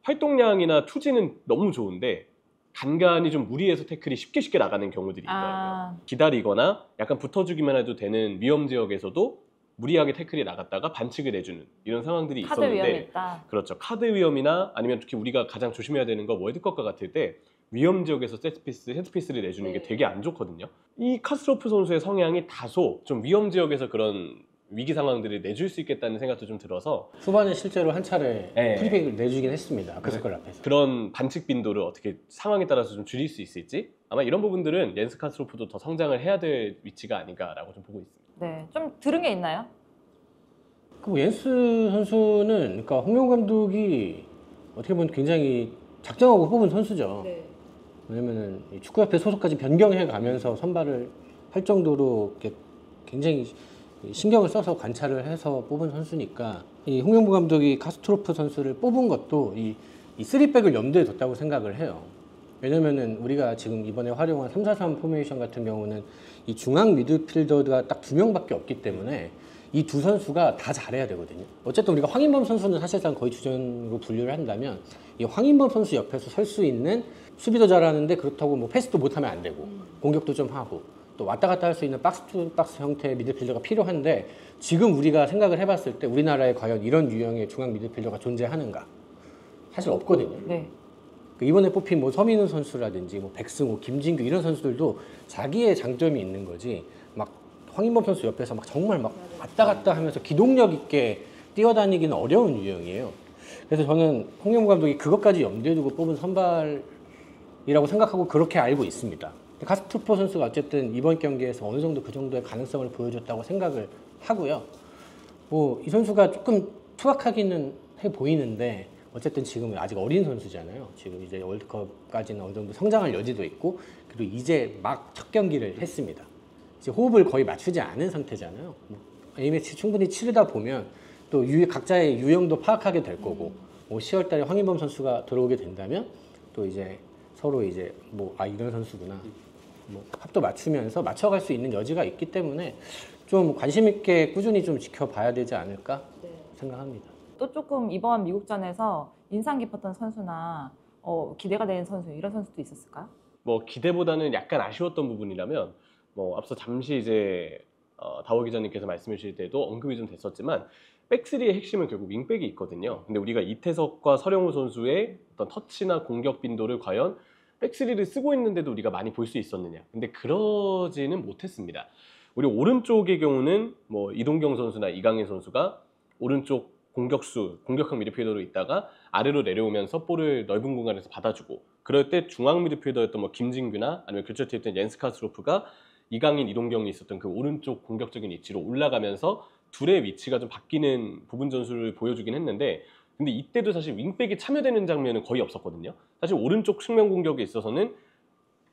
활동량이나 투지는 너무 좋은데 간간히 좀 무리해서 태클이 쉽게 나가는 경우들이 있더라고요. 기다리거나 약간 붙어주기만 해도 되는 위험 지역에서도 무리하게 태클이 나갔다가 반칙을 내주는 이런 상황들이 카드 위험이 있었는데 있다. 그렇죠. 카드 위험이나 아니면 특히 우리가 가장 조심해야 되는 건 월드컵과 같을 때 위험 지역에서 세트피스를 내주는 게 되게 안 좋거든요. 이 카스트로프 선수의 성향이 다소 좀 위험 지역에서 그런 위기 상황들을 내줄 수 있겠다는 생각도 좀 들어서 후반에 실제로 한 차례 네. 프리백을 내주긴 했습니다. 그 색깔 앞에서. 그런 반칙 빈도를 어떻게 상황에 따라서 좀 줄일 수 있을지 아마 이런 부분들은 옌스 카스트로프도 더 성장을 해야 될 위치가 아닌가라고 좀 보고 있습니다. 네, 좀 들은 게 있나요? 그 옌스 선수는 그러니까 홍명 감독이 어떻게 보면 굉장히 작정하고 뽑은 선수죠. 네. 왜냐면은 이 축구협회 소속까지 변경해 가면서 선발을 할 정도로 이렇게 굉장히 신경을 써서 관찰을 해서 뽑은 선수니까 이 홍명보 감독이 카스트로프 선수를 뽑은 것도 이 3백을 염두에 뒀다고 생각을 해요. 왜냐면은 우리가 지금 이번에 활용한 3-4-3 포메이션 같은 경우는 이 중앙 미드필더가 딱 2명밖에 없기 때문에 이 두 선수가 다 잘해야 되거든요. 어쨌든 우리가 황인범 선수는 사실상 거의 주전으로 분류를 한다면 이 황인범 선수 옆에서 설 수 있는 수비도 잘하는데 그렇다고 뭐 패스도 못하면 안 되고 공격도 좀 하고 또 왔다 갔다 할 수 있는 박스 투 박스 형태의 미드필더가 필요한데 지금 우리가 생각을 해봤을 때 우리나라에 과연 이런 유형의 중앙 미드필더가 존재하는가? 사실 없거든요. 네. 이번에 뽑힌 뭐 서민우 선수라든지 뭐 백승호, 김진규 이런 선수들도 자기의 장점이 있는 거지 막 황인범 선수 옆에서 막 정말 막 왔다 갔다 하면서 기동력 있게 뛰어다니기는 어려운 유형이에요. 그래서 저는 홍명보 감독이 그것까지 염두에 두고 뽑은 선발이라고 생각하고 그렇게 알고 있습니다. 카스트로프 선수가 어쨌든 이번 경기에서 어느 정도 그 정도의 가능성을 보여줬다고 생각을 하고요. 뭐 이 선수가 조금 투박하기는 해 보이는데 어쨌든 지금은 아직 어린 선수잖아요. 지금 이제 월드컵까지는 어느 정도 성장할 여지도 있고 그리고 이제 막 첫 경기를 했습니다. 이제 호흡을 거의 맞추지 않은 상태잖아요. A매치 충분히 치르다 보면 또 각자의 유형도 파악하게 될 거고 뭐 10월 달에 황인범 선수가 들어오게 된다면 또 이제 서로 이제 뭐 이런 선수구나 뭐 합도 맞추면서 맞춰갈 수 있는 여지가 있기 때문에 좀 관심 있게 꾸준히 좀 지켜봐야 되지 않을까 생각합니다. 또 조금 이번 미국전에서 인상 깊었던 선수나 기대가 되는 선수 이런 선수도 있었을까요? 뭐 기대보다는 약간 아쉬웠던 부분이라면 뭐 앞서 잠시 이제 다워 기자님께서 말씀해 주실 때도 언급이 좀 됐었지만 백스리의 핵심은 결국 윙백이 있거든요. 근데 우리가 이태석과 서령우 선수의 어떤 터치나 공격 빈도를 과연 백스리를 쓰고 있는데도 우리가 많이 볼 수 있었느냐. 근데 그러지는 못했습니다. 우리 오른쪽의 경우는 뭐 이동경 선수나 이강인 선수가 오른쪽 공격형 미드필더로 있다가 아래로 내려오면서 볼을 넓은 공간에서 받아주고 그럴 때 중앙 미드필더였던 뭐 김진규나 아니면 교체 투입된 옌스 카스트로프가 이강인, 이동경이 있었던 그 오른쪽 공격적인 위치로 올라가면서 둘의 위치가 좀 바뀌는 부분 전술을 보여주긴 했는데 근데 이때도 사실 윙백이 참여되는 장면은 거의 없었거든요. 사실 오른쪽 측면 공격에 있어서는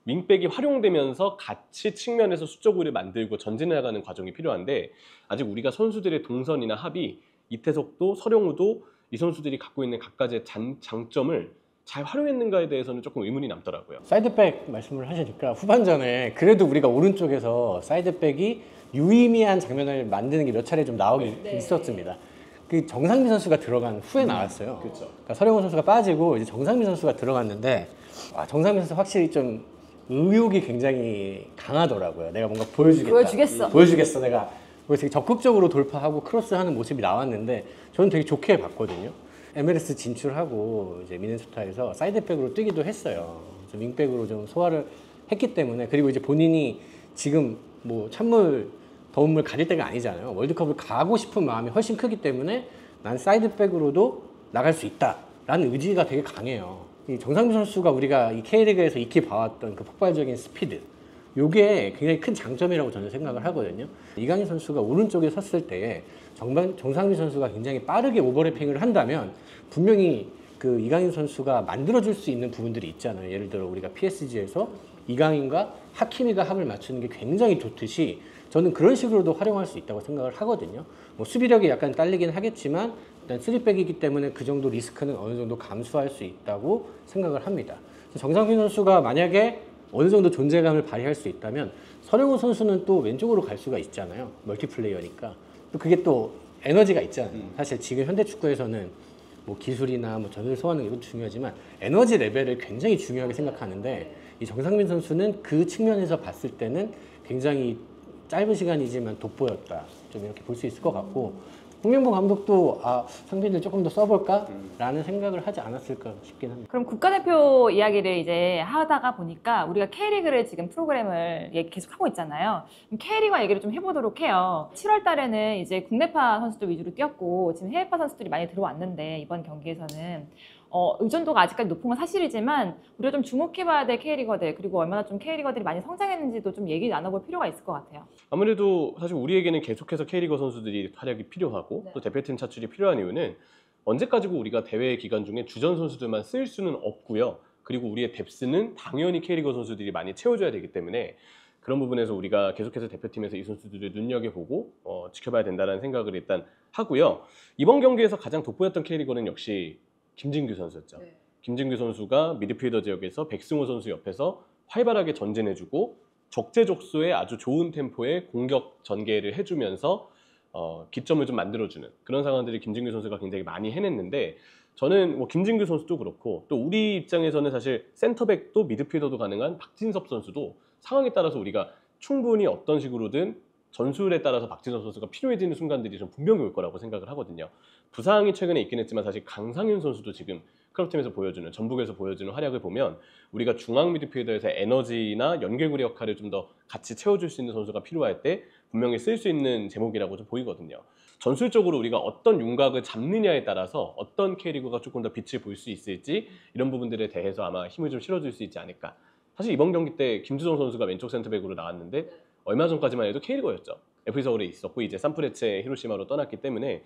윙백이 활용되면서 같이 측면에서 수적우를 만들고 전진해 나가는 과정이 필요한데 아직 우리가 선수들의 동선이나 합이 이태석도 서령우도 이 선수들이 갖고 있는 각가지의 장점을 잘 활용했는가에 대해서는 조금 의문이 남더라고요. 사이드백 말씀을 하시니까 후반전에 그래도 우리가 오른쪽에서 사이드백이 유의미한 장면을 만드는 게 몇 차례 좀 나오긴 있었습니다. 그 정상민 선수가 들어간 후에 나왔어요. 그렇죠. 그러니까 서령우 선수가 빠지고 이제 정상민 선수가 들어갔는데 정상민 선수 확실히 좀 의욕이 굉장히 강하더라고요. 내가 뭔가 보여주겠어. 내가 그래서 되게 적극적으로 돌파하고 크로스하는 모습이 나왔는데 저는 되게 좋게 봤거든요. MLS 진출하고 이제 미네소타에서 사이드백으로 뛰기도 했어요. 윙백으로 좀 소화를 했기 때문에 그리고 이제 본인이 지금 뭐 찬물 더운 물 가릴 때가 아니잖아요. 월드컵을 가고 싶은 마음이 훨씬 크기 때문에 난 사이드백으로도 나갈 수 있다라는 의지가 되게 강해요. 이 정상민 선수가 우리가 이 K리그에서 익히 봐왔던 그 폭발적인 스피드 요게 굉장히 큰 장점이라고 저는 생각을 하거든요. 이강인 선수가 오른쪽에 섰을 때 정상민 선수가 굉장히 빠르게 오버래핑을 한다면 분명히 그 이강인 선수가 만들어줄 수 있는 부분들이 있잖아요. 예를 들어 우리가 PSG에서 이강인과 하키미가 합을 맞추는 게 굉장히 좋듯이 저는 그런 식으로도 활용할 수 있다고 생각을 하거든요. 뭐 수비력이 약간 딸리긴 하겠지만 일단 3백이기 때문에 그 정도 리스크는 어느 정도 감수할 수 있다고 생각을 합니다. 정상민 선수가 만약에 어느 정도 존재감을 발휘할 수 있다면 서령우 선수는 또 왼쪽으로 갈 수가 있잖아요. 멀티플레이어니까. 또 그게 또 에너지가 있잖아요. 사실 지금 현대 축구에서는 뭐 기술이나 뭐 전술 소화하는 게 중요하지만 에너지 레벨을 굉장히 중요하게 생각하는데 이 정상민 선수는 그 측면에서 봤을 때는 굉장히 짧은 시간이지만 돋보였다. 좀 이렇게 볼 수 있을 것 같고 홍명보 감독도 상대들 조금 더 써볼까라는 생각을 하지 않았을까 싶긴 합니다. 그럼 국가대표 이야기를 이제 하다가 보니까 우리가 K리그를 지금 프로그램을 계속 하고 있잖아요. 그럼 K리그 얘기를 좀 해보도록 해요. 7월 달에는 이제 국내파 선수들 위주로 뛰었고 지금 해외파 선수들이 많이 들어왔는데 이번 경기에서는 의존도가 아직까지 높은 건 사실이지만 우리가 좀 주목해봐야 될 K리거들 그리고 얼마나 좀 K리거들이 많이 성장했는지도 좀 얘기 나눠볼 필요가 있을 것 같아요. 아무래도 사실 우리에게는 계속해서 K리거 선수들이 활약이 필요하고 네. 또 대표팀 차출이 필요한 이유는 언제까지고 우리가 대회 기간 중에 주전 선수들만 쓸 수는 없고요. 그리고 우리의 뎁스는 당연히 K리거 선수들이 많이 채워줘야 되기 때문에 그런 부분에서 우리가 계속해서 대표팀에서 이 선수들을 눈여겨보고 지켜봐야 된다는 생각을 일단 하고요. 이번 경기에서 가장 돋보였던 K리거는 역시 김진규 선수였죠. 네. 김진규 선수가 미드필더 지역에서 백승호 선수 옆에서 활발하게 전진해주고 적재적소에 아주 좋은 템포의 공격 전개를 해주면서 기점을 좀 만들어주는 그런 상황들이 김진규 선수가 굉장히 많이 해냈는데 저는 뭐 김진규 선수도 그렇고 또 우리 입장에서는 사실 센터백도 미드필더도 가능한 박진섭 선수도 상황에 따라서 우리가 충분히 어떤 식으로든 전술에 따라서 박진섭 선수가 필요해지는 순간들이 좀 분명히 올 거라고 생각을 하거든요. 부상이 최근에 있긴 했지만 사실 강상윤 선수도 지금 클럽팀에서 보여주는 전북에서 보여주는 활약을 보면 우리가 중앙 미드필더에서 에너지나 연결고리 역할을 좀 더 같이 채워줄 수 있는 선수가 필요할 때 분명히 쓸 수 있는 제목이라고 좀 보이거든요. 전술적으로 우리가 어떤 윤곽을 잡느냐에 따라서 어떤 K리그가 조금 더 빛을 볼 수 있을지 이런 부분들에 대해서 아마 힘을 좀 실어줄 수 있지 않을까. 사실 이번 경기 때 김주성 선수가 왼쪽 센터백으로 나왔는데 얼마 전까지만 해도 K리거였죠. FC 서울에 있었고 이제 산프레체 히로시마로 떠났기 때문에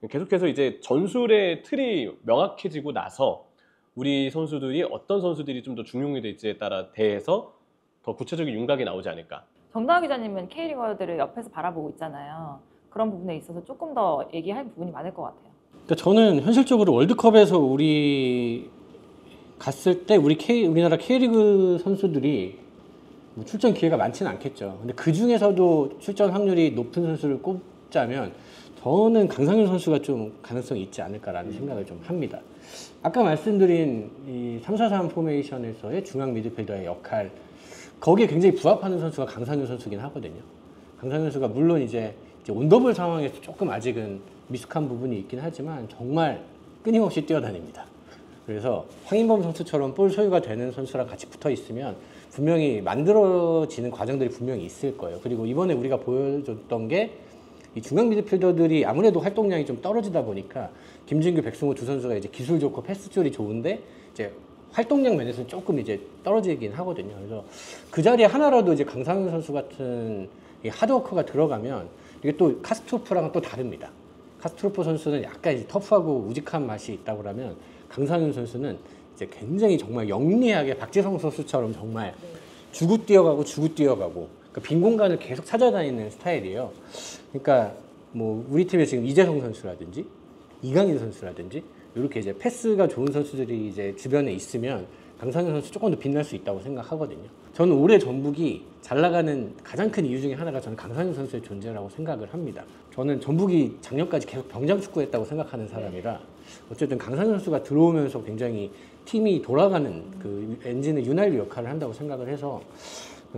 계속해서 이제 전술의 틀이 명확해지고 나서 우리 선수들이 어떤 선수들이 좀 더 중용이 될지에 따라 대해서 더 구체적인 윤곽이 나오지 않을까. 정다은 기자님은 K리거들을 옆에서 바라보고 있잖아요. 그런 부분에 있어서 조금 더 얘기할 부분이 많을 것 같아요. 그러니까 저는 현실적으로 월드컵에서 우리 갔을 때 우리나라 K리그 선수들이 뭐 출전 기회가 많지는 않겠죠. 근데 그 중에서도 출전 확률이 높은 선수를 꼽자면 저는 강상윤 선수가 좀 가능성이 있지 않을까라는 생각을 좀 합니다. 아까 말씀드린 이 3-4-3 포메이션에서의 중앙 미드필더의 역할 거기에 굉장히 부합하는 선수가 강상윤 선수긴 하거든요. 강상윤 선수가 물론 이제 온더블 상황에서 조금 아직은 미숙한 부분이 있긴 하지만 정말 끊임없이 뛰어다닙니다. 그래서 황인범 선수처럼 볼 소유가 되는 선수랑 같이 붙어 있으면 분명히 만들어지는 과정들이 분명히 있을 거예요. 그리고 이번에 우리가 보여줬던 게 이 중앙 미드필더들이 아무래도 활동량이 좀 떨어지다 보니까 김진규, 백승호 두 선수가 이제 기술 좋고 패스 쪽이 좋은데 이제 활동량 면에서는 조금 이제 떨어지긴 하거든요. 그래서 그 자리에 하나라도 이제 강상윤 선수 같은 이 하드워크가 들어가면 이게 또 카스트로프랑은 또 다릅니다. 카스트로프 선수는 약간 이제 터프하고 우직한 맛이 있다고 하면 강상윤 선수는 이제 굉장히 정말 영리하게 박지성 선수처럼 정말 주고 뛰어가고 그러니까 빈 공간을 계속 찾아다니는 스타일이에요. 그러니까 뭐 우리 팀에 지금 이재성 선수라든지 이강인 선수라든지 이렇게 이제 패스가 좋은 선수들이 이제 주변에 있으면 강상윤 선수 조금 더 빛날 수 있다고 생각하거든요. 저는 올해 전북이 잘 나가는 가장 큰 이유 중에 하나가 저는 강상윤 선수의 존재라고 생각을 합니다. 저는 전북이 작년까지 계속 병장 축구했다고 생각하는 사람이라 어쨌든 강상윤 선수가 들어오면서 굉장히 팀이 돌아가는 그 엔진의 윤활유 역할을 한다고 생각을 해서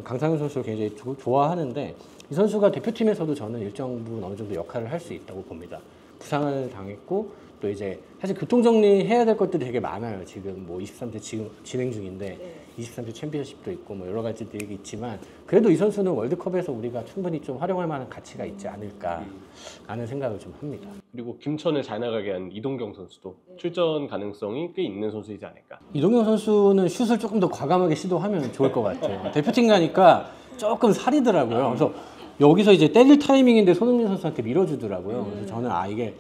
강상윤 선수를 굉장히 좋아하는데 이 선수가 대표팀에서도 저는 일정 부분 어느 정도 역할을 할 수 있다고 봅니다. 부상을 당했고 또 이제 사실 교통정리해야 될 것들이 되게 많아요. 지금 뭐 23세 지금 진행 중인데 23세 챔피언십도 있고 뭐 여러 가지들이 있지만 그래도 이 선수는 월드컵에서 우리가 충분히 좀 활용할 만한 가치가 있지 않을까 라는 생각을 좀 합니다. 그리고 김천을 잘 나가게 한 이동경 선수도 출전 가능성이 꽤 있는 선수이지 않을까. 이동경 선수는 슛을 조금 더 과감하게 시도하면 좋을 것 같아요. 대표팀 가니까 조금 살이더라고요. 그래서 여기서 이제 때릴 타이밍인데 손흥민 선수한테 밀어주더라고요. 그래서 저는 이게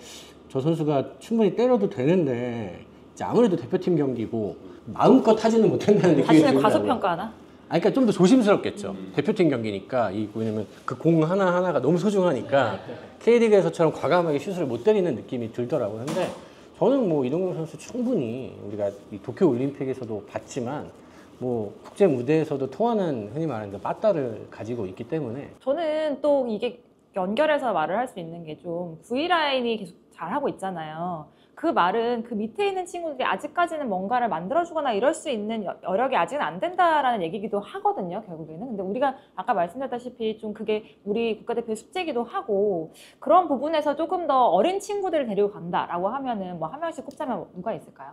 저 선수가 충분히 때려도 되는데 이제 아무래도 대표팀 경기고 마음껏 하지는 못한다는 느낌이 자신을 들더라고요. 과소평가하나? 그러니까 좀 더 조심스럽겠죠. 대표팀 경기니까 왜냐면 그 공 하나하나가 너무 소중하니까 K리그에서처럼 과감하게 슛을 못 때리는 느낌이 들더라고요. 근데 저는 뭐 이동경 선수 충분히 우리가 이 도쿄 올림픽에서도 봤지만 뭐 국제 무대에서도 통하는 흔히 말하는 빠따를 가지고 있기 때문에 저는 또 이게 연결해서 말을 할 수 있는 게 좀 V라인이 계속 잘하고 있잖아요. 그 말은 그 밑에 있는 친구들이 아직까지는 뭔가를 만들어주거나 이럴 수 있는 여력이 아직은 안 된다라는 얘기기도 하거든요, 결국에는. 근데 우리가 아까 말씀드렸다시피 좀 그게 우리 국가대표의 숙제이기도 하고 그런 부분에서 조금 더 어린 친구들을 데리고 간다라고 하면은 뭐 한 명씩 꼽자면 누가 있을까요?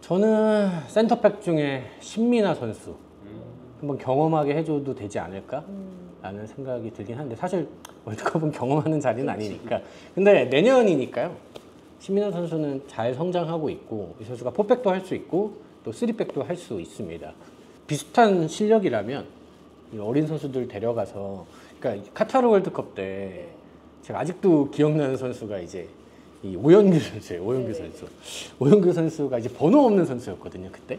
저는 센터백 중에 신민아 선수 한번 경험하게 해줘도 되지 않을까? 라는 생각이 들긴 하는데 사실 월드컵은 경험하는 자리는 아니니까. 근데 내년이니까요. 신민아 선수는 잘 성장하고 있고 이 선수가 포백도 할 수 있고 또 쓰리백도 할 수 있습니다. 비슷한 실력이라면 이 어린 선수들 데려가서 그러니까 카타르 월드컵 때 제가 아직도 기억나는 선수가 이제 이 오연규 선수예요. 오연규 선수. 오연규 선수가 이제 번호 없는 선수였거든요. 그때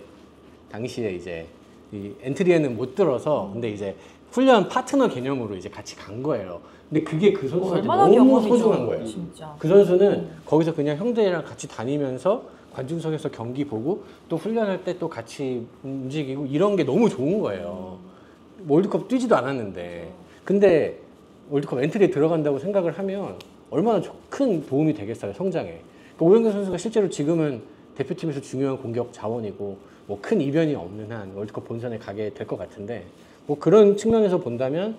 당시에 이제 이 엔트리에는 못 들어서 근데 이제 훈련 파트너 개념으로 이제 같이 간 거예요. 근데 그게 그 선수한테 얼마나 너무 경험이죠, 소중한 거예요. 진짜. 그 선수는 거기서 그냥 형들이랑 같이 다니면서 관중석에서 경기 보고 또 훈련할 때 또 같이 움직이고 이런 게 너무 좋은 거예요. 월드컵 뛰지도 않았는데. 근데 월드컵 엔트리에 들어간다고 생각을 하면 얼마나 큰 도움이 되겠어요, 성장에. 그러니까 오영규 선수가 실제로 지금은 대표팀에서 중요한 공격 자원이고 뭐 큰 이변이 없는 한 월드컵 본선에 가게 될 것 같은데 뭐 그런 측면에서 본다면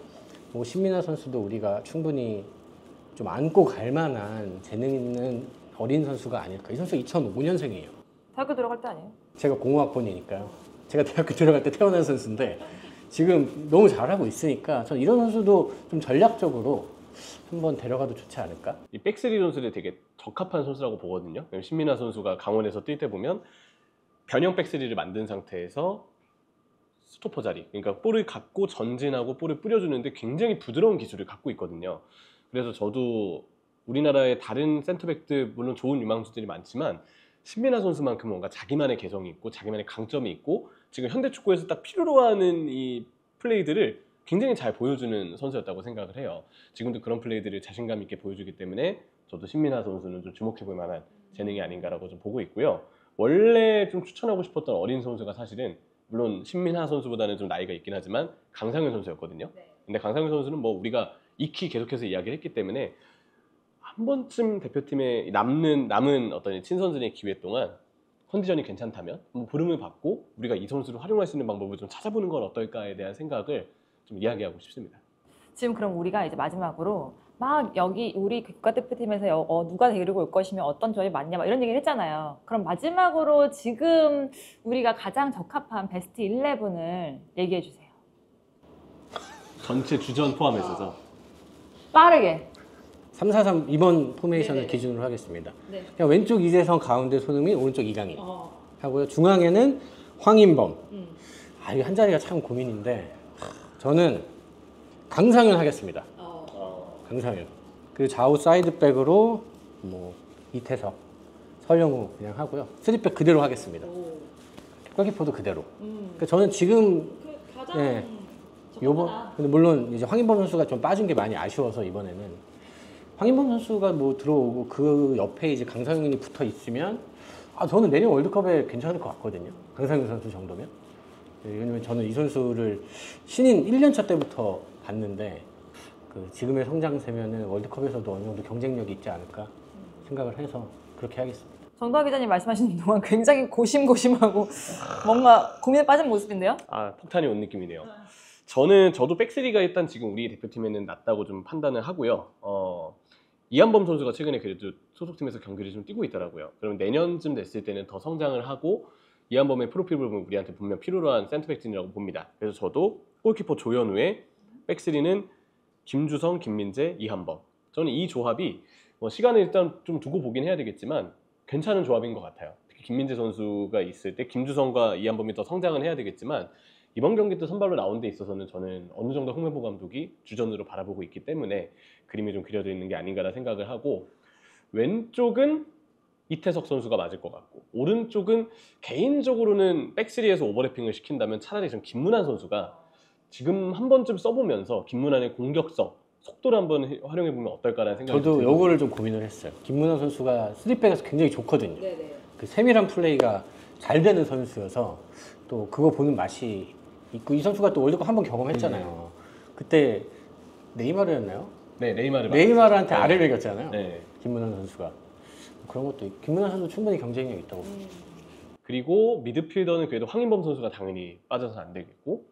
뭐 신민아 선수도 우리가 충분히 좀 안고 갈 만한 재능 있는 어린 선수가 아닐까. 이 선수 2005년생이에요. 대학교 들어갈 때 아니에요? 제가 00학번이니까요. 제가 대학교 들어갈 때 태어난 선수인데 지금 너무 잘하고 있으니까 전 이런 선수도 좀 전략적으로 한번 데려가도 좋지 않을까? 이 백스리 선수들이 되게 적합한 선수라고 보거든요. 신민아 선수가 강원에서 뛸 때 보면 변형 백스리를 만든 상태에서 스토퍼 자리, 그러니까 볼을 갖고 전진하고 볼을 뿌려주는데 굉장히 부드러운 기술을 갖고 있거든요. 그래서 저도 우리나라의 다른 센터백들 물론 좋은 유망주들이 많지만 신민아 선수만큼 뭔가 자기만의 개성이 있고 자기만의 강점이 있고 지금 현대 축구에서 딱 필요로 하는 이 플레이들을 굉장히 잘 보여주는 선수였다고 생각을 해요. 지금도 그런 플레이들을 자신감 있게 보여주기 때문에 저도 신민아 선수는 좀 주목해 볼 만한 재능이 아닌가라고 좀 보고 있고요. 원래 좀 추천하고 싶었던 어린 선수가 사실은 물론 신민아 선수보다는 좀 나이가 있긴 하지만 강상현 선수였거든요. 근데 강상현 선수는 뭐 우리가 익히 계속해서 이야기를 했기 때문에 한 번쯤 대표팀에 남은 어떤 친선전의 기회 동안 컨디션이 괜찮다면 한번 부름을 받고 우리가 이 선수를 활용할 수 있는 방법을 좀 찾아보는 건 어떨까에 대한 생각을 좀 이야기하고 싶습니다. 지금 그럼 우리가 이제 마지막으로 막 여기 우리 국가대표팀에서 누가 데리고 올 것이며 어떤 조합이 맞냐 막 이런 얘기를 했잖아요. 그럼 마지막으로 지금 우리가 가장 적합한 베스트 11을 얘기해 주세요. 전체 주전 포함해서죠. 빠르게. 3-4-3 이번 포메이션을 네네. 기준으로 하겠습니다. 네. 그냥 왼쪽 이재성, 가운데 손흥민, 오른쪽 이강인 하고요. 중앙에는 황인범. 아, 이거 한 자리가 참 고민인데 저는 강상현 하겠습니다. 강상현. 그리고 좌우 사이드백으로 뭐 이태석, 설영우 그냥 하고요. 3백 그대로 하겠습니다. 골키퍼도 그대로. 그러니까 저는 지금 가장 예, 근데 물론 이제 황인범 선수가 좀 빠진 게 많이 아쉬워서 이번에는 황인범 선수가 뭐 들어오고 그 옆에 이제 강상현이 붙어 있으면 저는 내년 월드컵에 괜찮을 것 같거든요. 강상현 선수 정도면. 왜냐면 저는 이 선수를 신인 1년차 때부터 봤는데 그 지금의 성장세면은 월드컵에서도 어느 정도 경쟁력이 있지 않을까 생각을 해서 그렇게 하겠습니다. 정다하 기자님 말씀하시는 동안 굉장히 고심고심하고 뭔가 고민에 빠진 모습인데요? 폭탄이 온 느낌이네요. 저도 백스리가 일단 지금 우리 대표팀에는 낫다고 좀 판단을 하고요. 이한범 선수가 최근에 그래도 소속팀에서 경기를 좀 뛰고 있더라고요. 그럼 내년쯤 됐을 때는 더 성장을 하고 이한범의 프로필을 보면 우리한테 분명 필요로 한 센터백진이라고 봅니다. 그래서 저도 골키퍼 조현우에 백스리는 김주성, 김민재, 이한범. 저는 이 조합이 시간을 일단 좀 두고 보긴 해야 되겠지만 괜찮은 조합인 것 같아요. 특히 김민재 선수가 있을 때 김주성과 이한범이 더 성장을 해야 되겠지만 이번 경기 때 선발로 나온 데 있어서는 저는 어느 정도 홍명보 감독이 주전으로 바라보고 있기 때문에 그림이 좀 그려져 있는 게 아닌가라 생각을 하고 왼쪽은 이태석 선수가 맞을 것 같고 오른쪽은 개인적으로는 백스리에서 오버래핑을 시킨다면 차라리 좀 김문환 선수가 지금 한 번쯤 써보면서 김문환의 공격성, 속도를 한번 활용해보면 어떨까라는 생각이 저도 들어요. 요거를 좀 고민을 했어요. 김문환 선수가 3백에서 굉장히 좋거든요. 그 세밀한 플레이가 잘 되는 선수여서 또 그거 보는 맛이 있고 이 선수가 또 월드컵 한 번 경험했잖아요. 그때 네이마르였나요? 네, 네이마르한테 네이마르한테 아를 먹였잖아요. 네. 김문환 선수가. 그런 것도 김민환 선수 충분히 경쟁력 있다고. 그리고 미드필더는 그래도 황인범 선수가 당연히 빠져서는 안 되겠고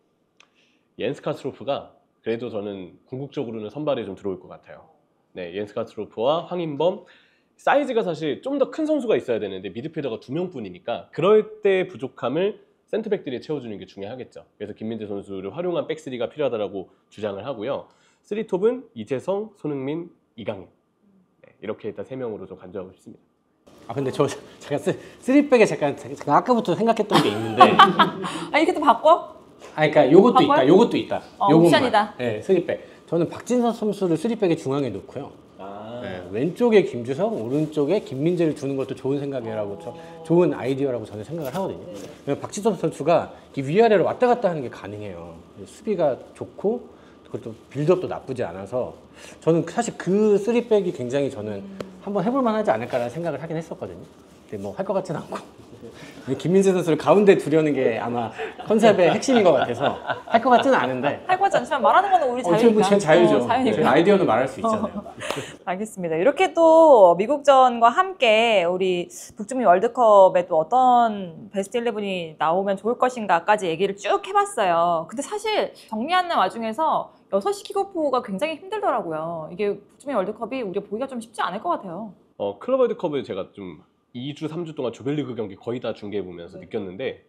옌스 카스트로프가 그래도 저는 궁극적으로는 선발에 좀 들어올 것 같아요. 네, 옌스 카스트로프와 황인범 사이즈가 사실 좀 더 큰 선수가 있어야 되는데 미드필더가 2명뿐이니까 그럴 때 부족함을 센터백들이 채워주는 게 중요하겠죠. 그래서 김민재 선수를 활용한 백스리가 필요하다고 주장을 하고요. 3톱은 이재성, 손흥민, 이강인 네, 이렇게 일단 3명으로 좀 간주하고 싶습니다. 아 근데 제가 쓰리백에 잠깐 아까부터 생각했던 게 있는데 아 이렇게 또 바꿔? 아 그러니까 요것도 바꿔요? 있다. 요것도 있다. 요것만. 옵션이다. 네, 쓰리백. 저는 박진서 선수를 쓰리백의 중앙에 놓고요. 네, 왼쪽에 김주성, 오른쪽에 김민재를 두는 것도 좋은 생각이라고 좋은 아이디어라고 저는 생각을 하거든요. 왜냐면 박진서 선수가 이 위아래로 왔다 갔다 하는 게 가능해요. 수비가 좋고 그리고 또 빌드업도 나쁘지 않아서 저는 사실 그 쓰리백이 굉장히 저는 한번 해볼 만하지 않을까라는 생각을 하긴 했었거든요. 근데 뭐 할 것 같지는 않고 김민재 선수를 가운데 두려는 게 아마 컨셉의 핵심인 것 같아서 할 것 같지는 않은데 할 거지 않지만 말하는 거는 우리 자유니까. 뭐 자유죠. 자유니까. 네, 아이디어는 말할 수 있잖아요. 알겠습니다. 이렇게 또 미국전과 함께 우리 북중미 월드컵에 또 어떤 베스트 11이 나오면 좋을 것인가까지 얘기를 쭉 해봤어요. 근데 사실 정리하는 와중에서 6시 킥오프가 굉장히 힘들더라고요. 이게 북중미 월드컵이 우리가 보기가 좀 쉽지 않을 것 같아요. 클럽 월드컵을 제가 좀 2주, 3주 동안 조별리그 경기 거의 다 중계해보면서 느꼈는데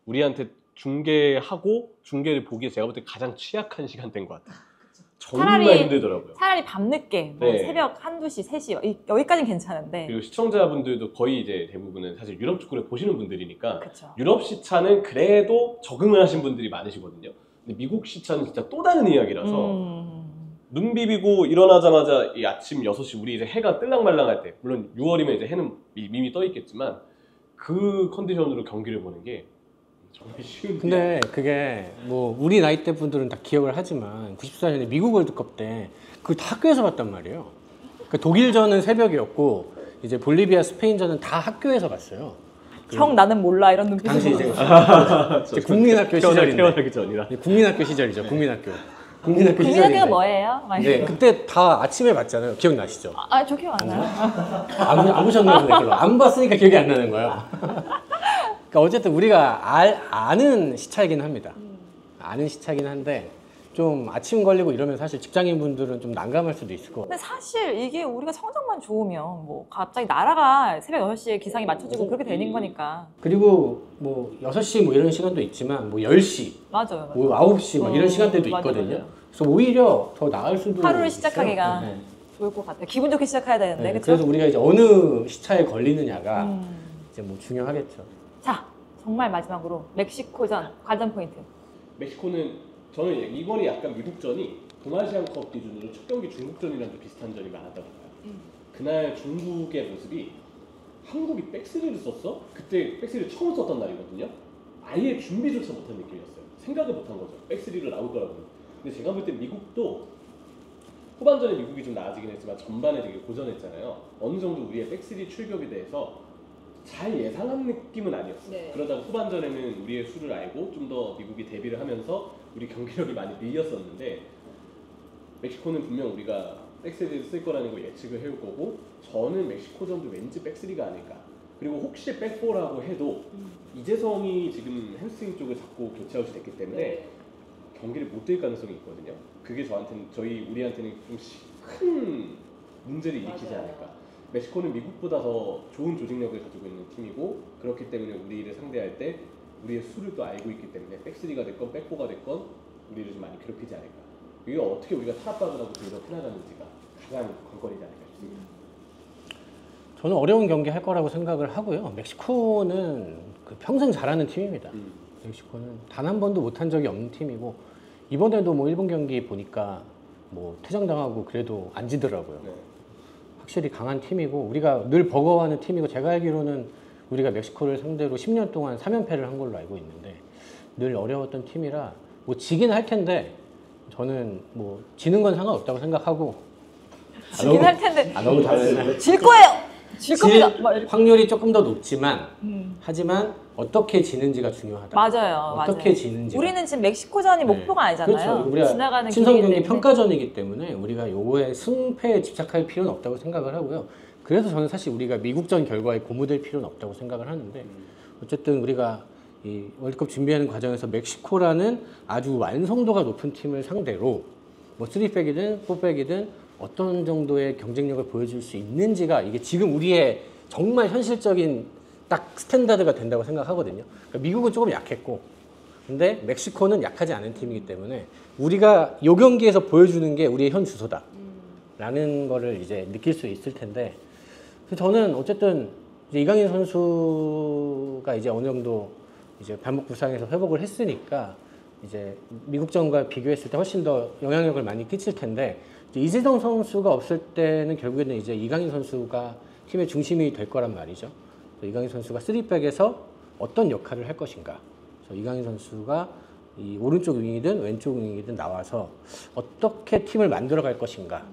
우리한테 중계하고 중계를 보기에 제가 볼 때 가장 취약한 시간대인 것 같아요. 정말 힘들더라고요. 차라리 밤늦게 뭐 네. 새벽 1~2시, 3시 여기까지는 괜찮은데 그리고 시청자분들도 거의 이제 대부분은 사실 유럽 축구를 보시는 분들이니까 그쵸. 유럽 시차는 그래도 적응을 하신 분들이 많으시거든요. 근데 미국 시차는 진짜 또 다른 이야기라서 눈 비비고 일어나자마자 이 아침 6시 우리 이제 해가 뜰랑말랑할 때 물론 6월이면 이제 해는 이미 떠 있겠지만 그 컨디션으로 경기를 보는 게 정말 쉬운 근데 그게 뭐 우리 나이 대 분들은 다 기억을 하지만 94년에 미국 월드컵 때 그걸 다 학교에서 봤단 말이에요. 그러니까 독일전은 새벽이었고 이제 볼리비아 스페인전은 다 학교에서 봤어요. 형 나는 몰라 이런 눈빛으로. 당시 이제 국민학교 시절인데 태어나기 전이라 국민학교 시절이죠. 국민학교 시절인데 국민학교가 뭐예요? 네, 그때 다 아침에 봤잖아요. 기억나시죠? 저 기억 안 나요. 안 보셨나 보네. 별로 안 봤으니까 기억이 안 나는 거예요. 그러니까 어쨌든 우리가 아는 시차이긴 합니다. 아는 시차이긴 한데 좀 아침 걸리고 이러면 사실 직장인 분들은 좀 난감할 수도 있을 것 같아요. 근데 사실 이게 우리가 성적만 좋으면 뭐 갑자기 나라가 새벽 6시에 기상이 맞춰지고 그렇게 되는 거니까. 그리고 뭐 6시 뭐 이런 시간도 있지만 뭐 10시, 맞아요. 뭐 9시 막 이런 시간대도 맞아요, 있거든요. 맞아요. 그래서 오히려 더 나을 수도 하루를 있어요. 시작하기가 네. 좋을 것 같아요. 기분 좋게 시작해야 되는데, 네, 그렇죠? 그래서 우리가 이제 어느 시차에 걸리느냐가 이제 뭐 중요하겠죠. 자, 정말 마지막으로 멕시코전 관전 포인트. 멕시코는 저는 이번이 약간 미국전이 동아시안컵 기준으로 첫 경기 중국전이랑 좀 비슷한 점이 많았다고 봐요. 그날 중국의 모습이 한국이 백스리를 썼어? 그때 백스리를 처음 썼던 날이거든요. 아예 준비조차 못한 느낌이었어요. 생각을 못한 거죠. 백스리를 나올 거라고. 근데 제가 볼 때 미국도 후반전에 미국이 좀 나아지긴 했지만 전반에 되게 고전했잖아요. 어느 정도 우리의 백스리 출격에 대해서 잘 예상한 느낌은 아니었어요. 네. 그러다가 후반전에는 우리의 수를 알고 좀 더 미국이 대비를 하면서 우리 경기력이 많이 밀렸었는데 멕시코는 분명 우리가 백스리를 쓸 거라는 거 예측을 해올 거고 저는 멕시코전도 왠지 백스리가 아닐까. 그리고 혹시 백포라고 해도 이재성이 지금 햄스트링 쪽을 잡고 교체 아웃이 됐기 때문에 경기를 못 뛸 가능성이 있거든요. 그게 우리한테는 좀 큰 문제를 일으키지 않을까. 멕시코는 미국보다 더 좋은 조직력을 가지고 있는 팀이고 그렇기 때문에 우리를 상대할 때 우리의 수를 또 알고 있기 때문에 백스리가 됐건 백포가 됐건 우리를 좀 많이 괴롭히지 않을까. 이게 어떻게 우리가 타협박을 하고 빌드업 해나가는지가 가장 관건이지 않을까 싶습니다. 저는 어려운 경기 할 거라고 생각을 하고요. 멕시코는 그 평생 잘하는 팀입니다. 멕시코는 단 한 번도 못한 적이 없는 팀이고 이번에도 뭐 일본 경기 보니까 뭐 퇴장당하고 그래도 안 지더라고요. 네. 확실히 강한 팀이고 우리가 늘 버거워하는 팀이고 제가 알기로는 우리가 멕시코를 상대로 10년 동안 3연패를 한 걸로 알고 있는데 늘 어려웠던 팀이라 뭐 지긴 할 텐데 저는 뭐 지는 건 상관없다고 생각하고 지긴 할 텐데 너무 잘했네. 질 거예요. 질 겁니다. 막 이렇게. 확률이 조금 더 높지만 하지만 어떻게 지는지가 중요하다. 맞아요. 어떻게 맞아요. 지는지. 우리는 지금 멕시코전이 목표가 아니잖아요. 그렇죠. 우리가 지나가는 친선 길이기 경기 때문에. 평가전이기 때문에 우리가 요거에 승패에 집착할 필요는 없다고 생각을 하고요. 그래서 저는 사실 우리가 미국전 결과에 고무될 필요는 없다고 생각을 하는데 어쨌든 우리가 이 월드컵 준비하는 과정에서 멕시코라는 아주 완성도가 높은 팀을 상대로 뭐 3백이든 4백이든 어떤 정도의 경쟁력을 보여줄 수 있는지가 이게 지금 우리의 정말 현실적인 딱 스탠다드가 된다고 생각하거든요. 그러니까 미국은 조금 약했고 근데 멕시코는 약하지 않은 팀이기 때문에 우리가 이 경기에서 보여주는 게 우리의 현 주소다 라는 거를 이제 느낄 수 있을 텐데 저는 어쨌든 이제 이강인 선수가 이제 어느 정도 이제 발목 부상에서 회복을 했으니까 이제 미국전과 비교했을 때 훨씬 더 영향력을 많이 끼칠 텐데 이제 이재동 선수가 없을 때는 결국에는 이제 이강인 선수가 팀의 중심이 될 거란 말이죠. 이강인 선수가 3백에서 어떤 역할을 할 것인가. 그래서 이강인 선수가 이 오른쪽 윙이든 왼쪽 윙이든 나와서 어떻게 팀을 만들어 갈 것인가.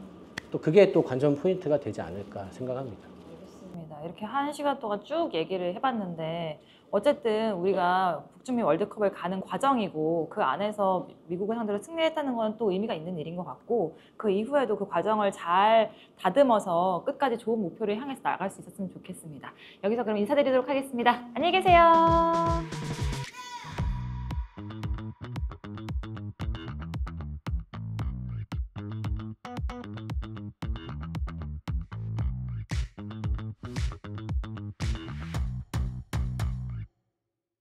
또 그게 또 관전 포인트가 되지 않을까 생각합니다. 알겠습니다. 이렇게 1시간 동안 쭉 얘기를 해봤는데 어쨌든 우리가 북중미 월드컵을 가는 과정이고 그 안에서 미국을 상대로 승리했다는 건 또 의미가 있는 일인 것 같고 그 이후에도 그 과정을 잘 다듬어서 끝까지 좋은 목표를 향해서 나갈 수 있었으면 좋겠습니다. 여기서 그럼 인사드리도록 하겠습니다. 안녕히 계세요.